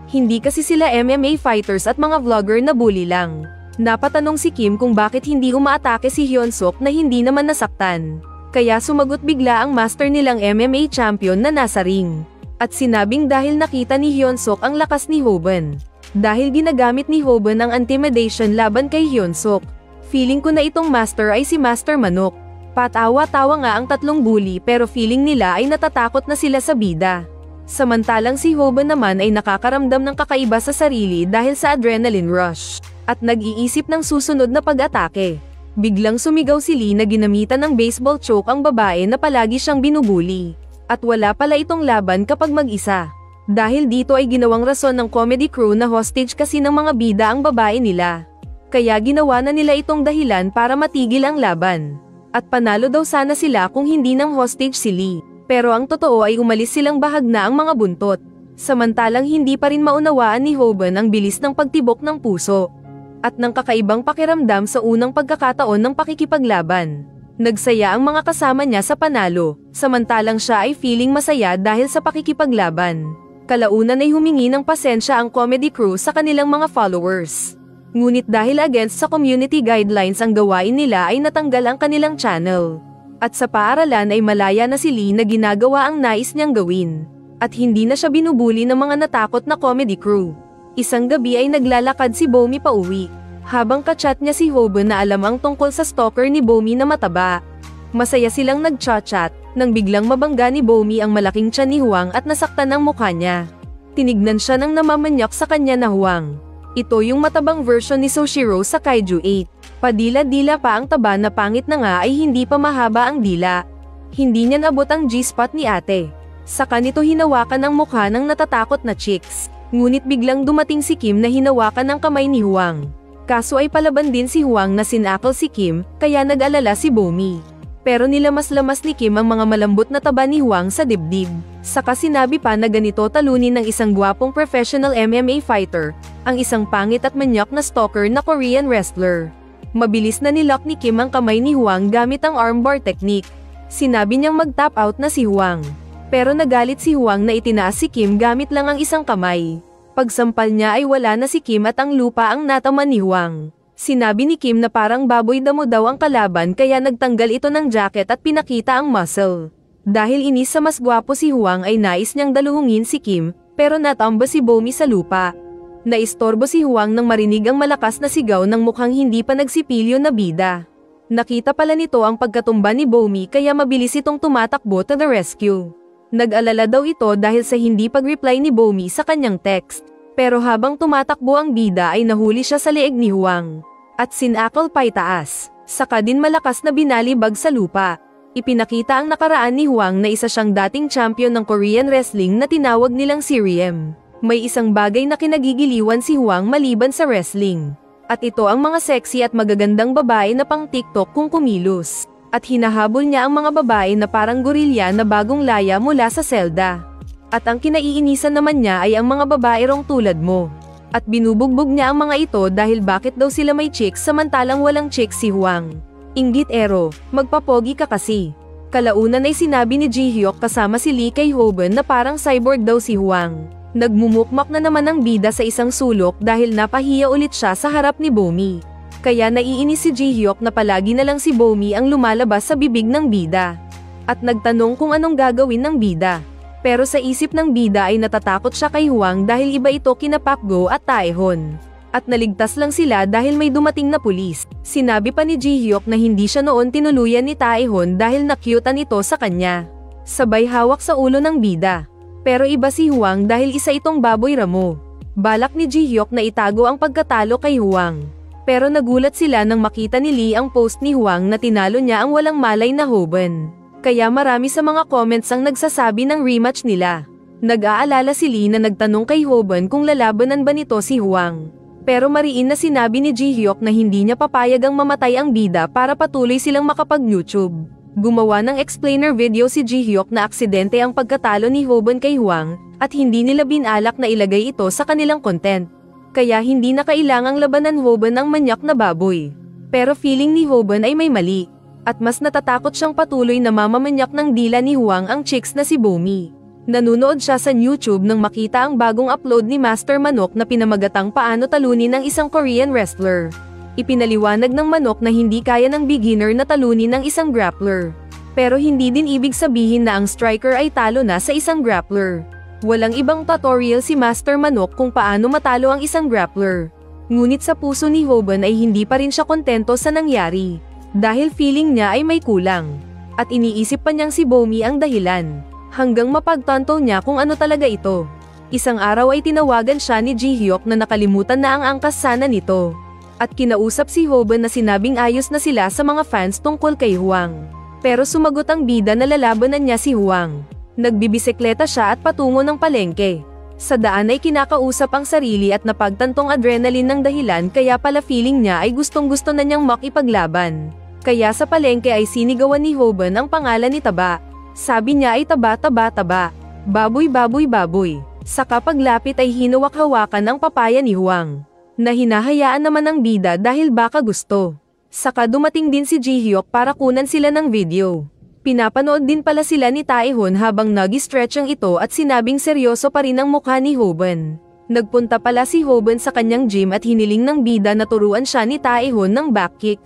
Hindi kasi sila MMA fighters at mga vlogger na bully lang. Napatanong si Kim kung bakit hindi umaatake si Hyunsuk na hindi naman nasaktan. Kaya sumagot bigla ang master nilang MMA champion na nasa ring. At sinabing dahil nakita ni Hyunsuk ang lakas ni Hoban. Dahil ginagamit ni Hoban ang intimidation laban kay Hyunsuk. Feeling ko na itong master ay si Master Manok. Patawa-tawa nga ang tatlong bully pero feeling nila ay natatakot na sila sa bida. Samantalang si Hoban naman ay nakakaramdam ng kakaiba sa sarili dahil sa adrenaline rush. At nag-iisip ng susunod na pag-atake. Biglang sumigaw si Lee na ginamitan ng baseball choke ang babae na palagi siyang binubuli. At wala pala itong laban kapag mag-isa. Dahil dito ay ginawang rason ng comedy crew na hostage kasi ng mga bida ang babae nila. Kaya ginawa na nila itong dahilan para matigil ang laban. At panalo daw sana sila kung hindi ng hostage si Lee. Pero ang totoo ay umalis silang bahag na ang mga buntot. Samantalang hindi pa rin maunawaan ni Hoban ang bilis ng pagtibok ng puso. At ng kakaibang pakiramdam sa unang pagkakataon ng pakikipaglaban. Nagsaya ang mga kasama niya sa panalo, samantalang siya ay feeling masaya dahil sa pakikipaglaban. Kalaunan ay humingi ng pasensya ang comedy crew sa kanilang mga followers. Ngunit dahil against sa community guidelines ang gawain nila ay natanggal ang kanilang channel. At sa paaralan ay malaya na si Lee na ginagawa ang nais niyang gawin. At hindi na siya binubuli ng mga natakot na comedy crew. Isang gabi ay naglalakad si Bomi pauwi. Habang kachat niya si Hoban na alam ang tungkol sa stalker ni Bomi na mataba. Masaya silang nagchat-chat, nang biglang mabangga ni Bomi ang malaking tiyan ni Hwang at nasaktan ang mukha niya. Tinignan siya ng namamanyak sa kanya na Hwang. Ito yung matabang version ni Soshiro sa Kaiju 8. Padila-dila pa ang taba na pangit na nga ay hindi pa mahaba ang dila. Hindi niya nabot ang G-spot ni ate. Saka nito hinawakan ang mukha ng natatakot na chicks. Ngunit biglang dumating si Kim na hinawakan ang kamay ni Hwang. Kaso ay palaban din si Hwang na sinakal si Kim, kaya nag-alala si Bomi. Pero nilamas-lamas ni Kim ang mga malambot na taba ni Hwang sa dibdib. Saka sinabi pa na ganito talunin ng isang gwapong professional MMA fighter, ang isang pangit at manyak na stalker na Korean wrestler. Mabilis na nilock ni Kim ang kamay ni Hwang gamit ang armbar technique. Sinabi niyang mag-tap out na si Hwang. Pero nagalit si Hwang na itinaas si Kim gamit lang ang isang kamay. Pagsampal niya ay wala na si Kim at ang lupa ang nataman ni Hwang. Sinabi ni Kim na parang baboy damo daw ang kalaban kaya nagtanggal ito ng jacket at pinakita ang muscle. Dahil inis sa mas gwapo si Hwang ay nais niyang daluhungin si Kim, pero natamba si Bomi sa lupa. Naistorbo si Hwang nang marinig ang malakas na sigaw ng mukhang hindi pa nagsipilyo na bida. Nakita pala nito ang pagkatumba ni Bomi kaya mabilis itong tumatakbo to the rescue. Nag-alala daw ito dahil sa hindi pag-reply ni Bomi sa kanyang text. Pero habang tumatakbo ang bida ay nahuli siya sa leeg ni Hwang. At sinakal pa itaas. Saka din malakas na binalibag sa lupa. Ipinakita ang nakaraan ni Hwang na isa siyang dating champion ng Korean wrestling na tinawag nilang si Riem. May isang bagay na kinagigiliwan si Hwang maliban sa wrestling. At ito ang mga sexy at magagandang babae na pang TikTok kung kumilos. At hinahabol niya ang mga babae na parang gorilya na bagong laya mula sa selda. At ang kinaiinisan naman niya ay ang mga babae rong tulad mo. At binubugbog niya ang mga ito dahil bakit daw sila may chicks samantalang walang chicks si Hwang. Inggit ero, magpapogi ka kasi. Kalaunan ay sinabi ni Ji-hyuk kasama si Lee kay Hoban na parang cyborg daw si Hwang. Nagmumukmak na naman ang bida sa isang sulok dahil napahiya ulit siya sa harap ni Bomi. Kaya naiinis si Ji-hyuk na palagi na lang si Bomi ang lumalabas sa bibig ng bida. At nagtanong kung anong gagawin ng bida. Pero sa isip ng bida ay natatakot siya kay Hwang dahil iba ito kina Pakgo at Taehon. At naligtas lang sila dahil may dumating na pulis. Sinabi pa ni Ji-hyuk na hindi siya noon tinuluyan ni Taehon dahil nakyutan ito sa kanya. Sabay hawak sa ulo ng bida. Pero iba si Hwang dahil isa itong baboy ramo. Balak ni Ji-hyuk na itago ang pagkatalo kay Hwang. Pero nagulat sila nang makita ni Lee ang post ni Hwang na tinalo niya ang walang malay na Hoban. Kaya marami sa mga comments ang nagsasabi ng rematch nila. Nag-aalala si Lee na nagtanong kay Hoban kung lalabanan ba nito si Hwang. Pero mariin na sinabi ni Ji-hyuk na hindi niya papayagang mamatay ang bida para patuloy silang makapag-YouTube. Gumawa ng explainer video si Ji-hyuk na aksidente ang pagkatalo ni Hoban kay Hwang, at hindi nila binalak na ilagay ito sa kanilang content. Kaya hindi na kailangang labanan Hoban ang manyak na baboy. Pero feeling ni Hoban ay may mali. At mas natatakot siyang patuloy na mamamanyak ng dila ni Hwang ang chicks na si Bomi. Nanunood siya sa YouTube nang makita ang bagong upload ni Master Manok na pinamagatang paano talunin ng isang Korean wrestler. Ipinaliwanag ng Manok na hindi kaya ng beginner na talunin ng isang grappler. Pero hindi din ibig sabihin na ang striker ay talo na sa isang grappler. Walang ibang tutorial si Master Manok kung paano matalo ang isang grappler. Ngunit sa puso ni Hoban ay hindi pa rin siya kontento sa nangyari. Dahil feeling niya ay may kulang. At iniisip pa niyang si Bomi ang dahilan. Hanggang mapagtanto niya kung ano talaga ito. Isang araw ay tinawagan siya ni Ji-hyuk na nakalimutan na ang angkas sana nito. At kinausap si Hoban na sinabing ayos na sila sa mga fans tungkol kay Hwang. Pero sumagot ang bida na lalabanan niya si Hwang. Nagbibisikleta siya at patungo ng palengke. Sa daan ay kinakausap ang sarili at napagtantong adrenaline ng dahilan kaya pala feeling niya ay gustong-gusto na niyang makipaglaban. Kaya sa palengke ay sinigawan ni Hoban ang pangalan ni Taba. Sabi niya ay taba taba taba, baboy baboy baboy. Sa kapaglapit ay hinawak-hawakan ang papaya ni Hwang. Na hinahayaan naman ng bida dahil baka gusto. Saka dumating din si Ji-hyuk para kunan sila ng video. Pinapanood din pala sila ni Taehon habang nag-stretch ang ito at sinabing seryoso pa rin ang mukha ni Hoban. Nagpunta pala si Hoban sa kanyang gym at hiniling ng bida na turuan siya ni Taehon ng back kick.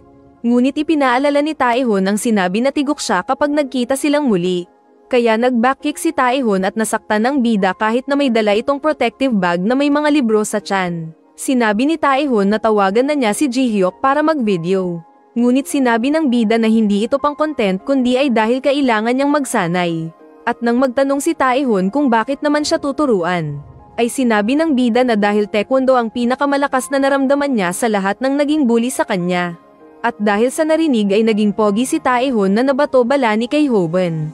Ngunit ipinaalala ni Taehon ang sinabi na tigok siya kapag nagkita silang muli. Kaya nag-backkick si Taehon at nasaktan ng bida kahit na may dala itong protective bag na may mga libro sa tiyan. Sinabi ni Taehon na tawagan na niya si Ji-hyuk para mag-video. Ngunit sinabi ng bida na hindi ito pang content kundi ay dahil kailangan niyang magsanay. At nang magtanong si Taehon kung bakit naman siya tuturuan, ay sinabi ng bida na dahil taekwondo ang pinakamalakas na naramdaman niya sa lahat ng naging bully sa kanya. At dahil sa narinig ay naging pogi si Taehon na nabato balani kay Hoban.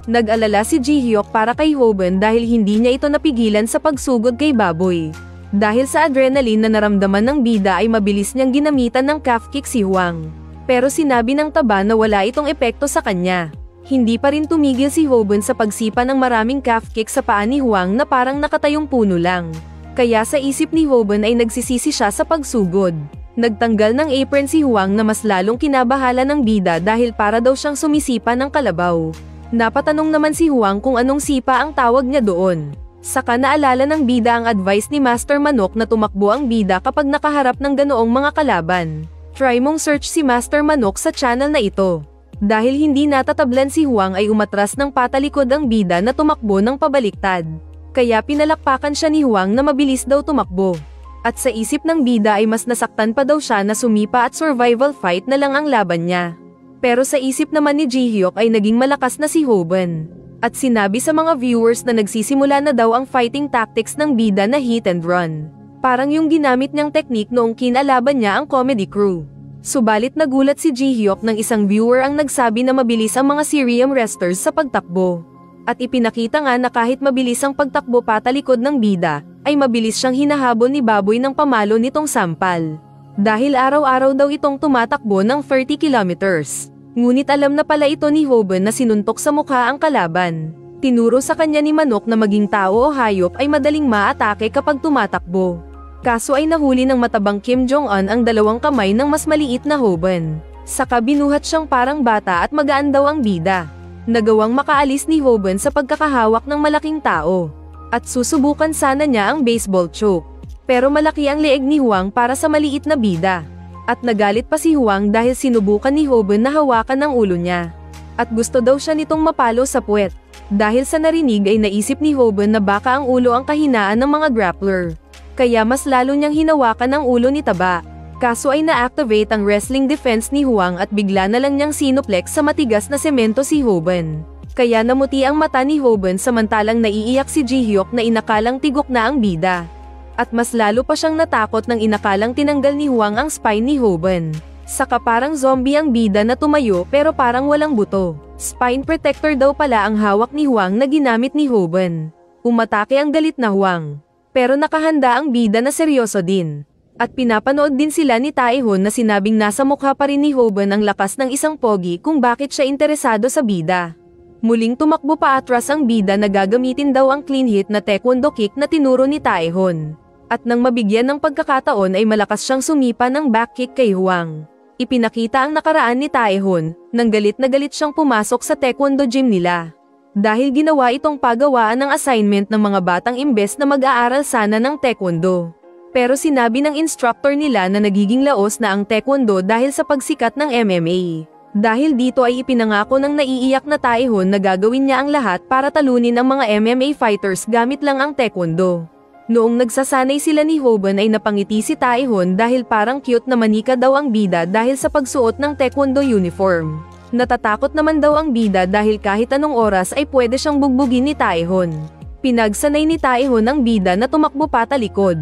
Nag-alala si Ji-hyuk para kay Hoban dahil hindi niya ito napigilan sa pagsugod kay Baboy. Dahil sa adrenaline na naramdaman ng bida ay mabilis niyang ginamitan ng calf kick si Hwang. Pero sinabi ng Taba na wala itong epekto sa kanya. Hindi pa rin tumigil si Hoban sa pagsipa ng maraming calf kick sa paa ni Hwang na parang nakatayong puno lang. Kaya sa isip ni Hoban ay nagsisisi siya sa pagsugod. Nagtanggal ng apron si Hwang na mas lalong kinabahala ng bida dahil para daw siyang sumisipa ng kalabaw. Napatanong naman si Hwang kung anong sipa ang tawag niya doon. Saka naalala ng bida ang advice ni Master Manok na tumakbo ang bida kapag nakaharap ng ganoong mga kalaban. Try mong search si Master Manok sa channel na ito. Dahil hindi natatablan si Hwang ay umatras ng patalikod ang bida na tumakbo ng pabaliktad. Kaya pinalakpakan siya ni Hwang na mabilis daw tumakbo. At sa isip ng bida ay mas nasaktan pa daw siya na sumipa at survival fight na lang ang laban niya. Pero sa isip naman ni Ji-hyuk ay naging malakas na si Hoban. At sinabi sa mga viewers na nagsisimula na daw ang fighting tactics ng bida na hit and run. Parang yung ginamit niyang teknik noong kinalaban niya ang comedy crew. Subalit nagulat si Ji-hyuk nang isang viewer ang nagsabi na mabilis ang mga Syrian wrestlers sa pagtakbo. At ipinakita nga na kahit mabilis ang pagtakbo patalikod ng bida, ay mabilis siyang hinahabol ni Baboy ng pamalo nitong sampal. Dahil araw-araw daw itong tumatakbo ng 30 kilometers. Ngunit alam na pala ito ni Hoban na sinuntok sa mukha ang kalaban. Tinuro sa kanya ni Manok na maging tao o hayop ay madaling maatake kapag tumatakbo. Kaso ay nahuli ng matabang Kim Jong-un ang dalawang kamay ng mas maliit na Hoban. Saka binuhat siyang parang bata at magaan daw ang bida. Nagawang makaalis ni Hoban sa pagkakahawak ng malaking tao. At susubukan sana niya ang baseball choke. Pero malaki ang leeg ni Hwang para sa maliit na bida. At nagalit pa si Hwang dahil sinubukan ni Hoban na hawakan ang ulo niya. At gusto daw siya nitong mapalo sa puwet. Dahil sa narinig ay naisip ni Hoban na baka ang ulo ang kahinaan ng mga grappler. Kaya mas lalo niyang hinawakan ang ulo ni Taba. Kaso ay na-activate ang wrestling defense ni Hwang at bigla na lang niyang sinuplex sa matigas na semento si Hoban. Kaya namuti ang mata ni Hoban samantalang naiiyak si Ji-hyuk na inakalang tigok na ang bida. At mas lalo pa siyang natakot nang inakalang tinanggal ni Hwang ang spine ni Hoban. Saka parang zombie ang bida na tumayo pero parang walang buto. Spine protector daw pala ang hawak ni Hwang na ginamit ni Hoban. Umatake ang galit na Hwang. Pero nakahanda ang bida na seryoso din. At pinapanood din sila ni Taehon na sinabing nasa mukha pa rin ni Hoban ang lakas ng isang pogi kung bakit siya interesado sa bida. Muling tumakbo pa atras ang bida na gagamitin daw ang clean hit na taekwondo kick na tinuro ni Taehon. At nang mabigyan ng pagkakataon ay malakas siyang sumipa ng back kick kay Hwang. Ipinakita ang nakaraan ni Taehon, nang galit na galit siyang pumasok sa taekwondo gym nila. Dahil ginawa itong pagawaan ng assignment ng mga batang imbes na mag-aaral sana ng taekwondo. Pero sinabi ng instructor nila na nagiging laos na ang taekwondo dahil sa pagsikat ng MMA. Dahil dito ay ipinangako ng naiiyak na Taehon na gagawin niya ang lahat para talunin ang mga MMA fighters gamit lang ang taekwondo. Noong nagsasanay sila ni Hoban ay napangiti si Taehon dahil parang cute na manika daw ang bida dahil sa pagsuot ng taekwondo uniform. Natatakot naman daw ang bida dahil kahit anong oras ay pwede siyang bugbugin ni Taehon. Pinagsanay ni Taehon ang bida na tumakbo patalikod.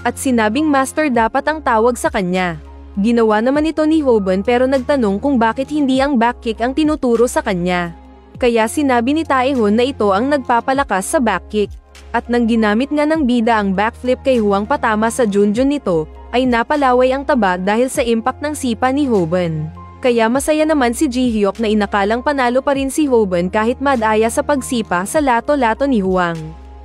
At sinabing master dapat ang tawag sa kanya. Ginawa naman ito ni Hoban pero nagtanong kung bakit hindi ang back kick ang tinuturo sa kanya. Kaya sinabi ni Taehon na ito ang nagpapalakas sa back kick. At nang ginamit nga ng bida ang backflip kay Hwang patama sa junjun nito, ay napalaway ang taba dahil sa impact ng sipa ni Hoban. Kaya masaya naman si Ji-hyuk na inakalang panalo pa rin si Hoban kahit madaya sa pagsipa sa lato-lato ni Hwang.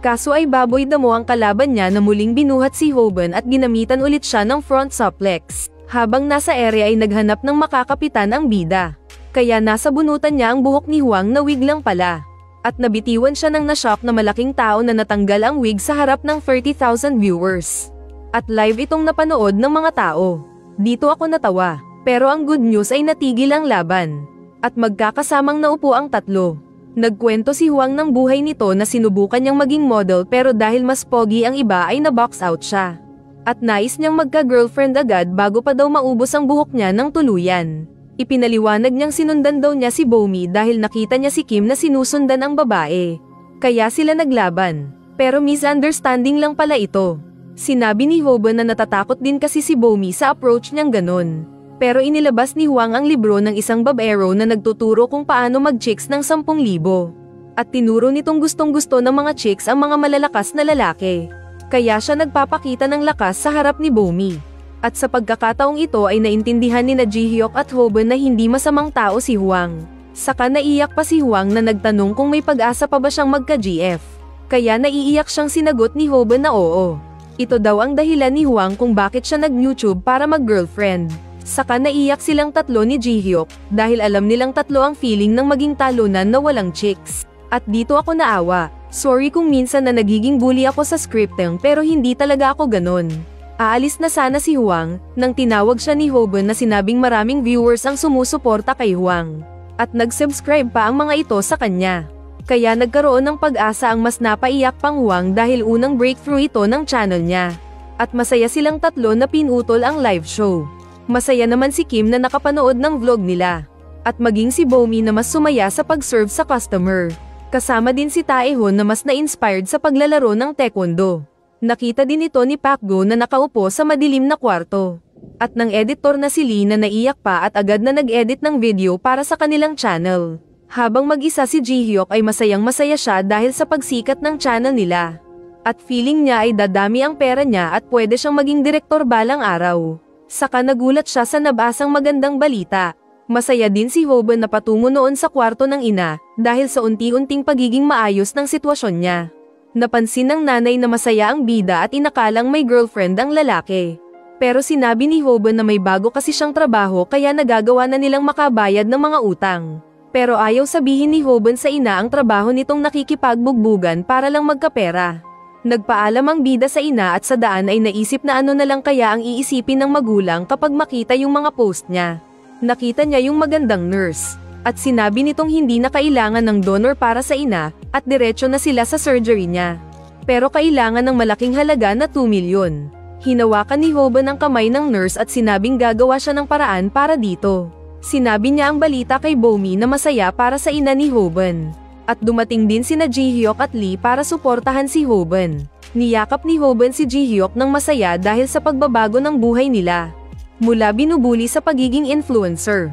Kaso ay baboy damo ang kalaban niya na muling binuhat si Hoban at ginamitan ulit siya ng front suplex. Habang nasa area ay naghanap ng makakapitan ang bida. Kaya nasa bunutan niya ang buhok ni Hwang na wig lang pala. At nabitiwan siya ng na-shock na malaking tao na natanggal ang wig sa harap ng 30,000 viewers. At live itong napanood ng mga tao. Dito ako natawa. Pero ang good news ay natigil ang laban. At magkakasamang naupo ang tatlo. Nagkwento si Hwang ng buhay nito na sinubukan niyang maging model pero dahil mas pogi ang iba ay na-box out siya. At nais niyang magka-girlfriend agad bago pa daw maubos ang buhok niya ng tuluyan. Ipinaliwanag niyang sinundan daw niya si Bomi dahil nakita niya si Kim na sinusundan ang babae. Kaya sila naglaban. Pero misunderstanding lang pala ito. Sinabi ni Hoban na natatakot din kasi si Bomi sa approach niyang ganon. Pero inilabas ni Hwang ang libro ng isang babaero na nagtuturo kung paano mag-chicks ng 10,000. At tinuro nitong gustong-gusto ng mga chicks ang mga malalakas na lalaki. Kaya siya nagpapakita ng lakas sa harap ni Bomi. At sa pagkakataong ito ay naintindihan ni Ji-hyuk at Hoban na hindi masamang tao si Hwang. Saka naiyak pa si Hwang na nagtanong kung may pag-asa pa ba siyang magka-GF. Kaya naiiyak siyang sinagot ni Hoban na oo. Ito daw ang dahilan ni Hwang kung bakit siya nag-YouTube para mag-girlfriend. Saka naiyak silang tatlo ni Ji-hyuk dahil alam nilang tatlo ang feeling ng maging talunan na walang chicks. At dito ako naawa. Sorry kung minsan na nagiging bully ako sa scripting pero hindi talaga ako ganon. Aalis na sana si Hwang, nang tinawag siya ni Hoban na sinabing maraming viewers ang sumusuporta kay Hwang. At nag-subscribe pa ang mga ito sa kanya. Kaya nagkaroon ng pag-asa ang mas napaiyak pang Hwang dahil unang breakthrough ito ng channel niya. At masaya silang tatlo na pinutol ang live show. Masaya naman si Kim na nakapanood ng vlog nila. At maging si Bomi na mas sumaya sa pag-serve sa customer. Kasama din si Taehon na mas na-inspired sa paglalaro ng taekwondo. Nakita din ito ni Pakgo na nakaupo sa madilim na kwarto. At ng editor na si Lee na naiyak pa at agad na nag-edit ng video para sa kanilang channel. Habang mag-isa si Ji-hyuk ay masayang-masaya siya dahil sa pagsikat ng channel nila. At feeling niya ay dadami ang pera niya at pwede siyang maging direktor balang araw. Saka nagulat siya sa nabasang magandang balita. Masaya din si Hoban na patungo noon sa kwarto ng ina, dahil sa unti-unting pagiging maayos ng sitwasyon niya. Napansin ng nanay na masaya ang bida at inakalang may girlfriend ang lalaki. Pero sinabi ni Hoban na may bago kasi siyang trabaho kaya nagagawa na nilang makabayad ng mga utang. Pero ayaw sabihin ni Hoban sa ina ang trabaho nitong nakikipagbugbugan para lang magkapera. Nagpaalam ang bida sa ina at sa daan ay naisip na ano na lang kaya ang iisipin ng magulang kapag makita yung mga post niya. Nakita niya yung magandang nurse. At sinabi nitong hindi na kailangan ng donor para sa ina, at diretso na sila sa surgery niya. Pero kailangan ng malaking halaga na 2 milyon. Hinawakan ni Hoban ang kamay ng nurse at sinabing gagawa siya ng paraan para dito. Sinabi niya ang balita kay Bomi na masaya para sa ina ni Hoban. At dumating din sina Ji-hyuk at Lee para suportahan si Hoban. Niyakap ni Hoban si Ji-hyuk ng masaya dahil sa pagbabago ng buhay nila. Mula binubuli sa pagiging influencer.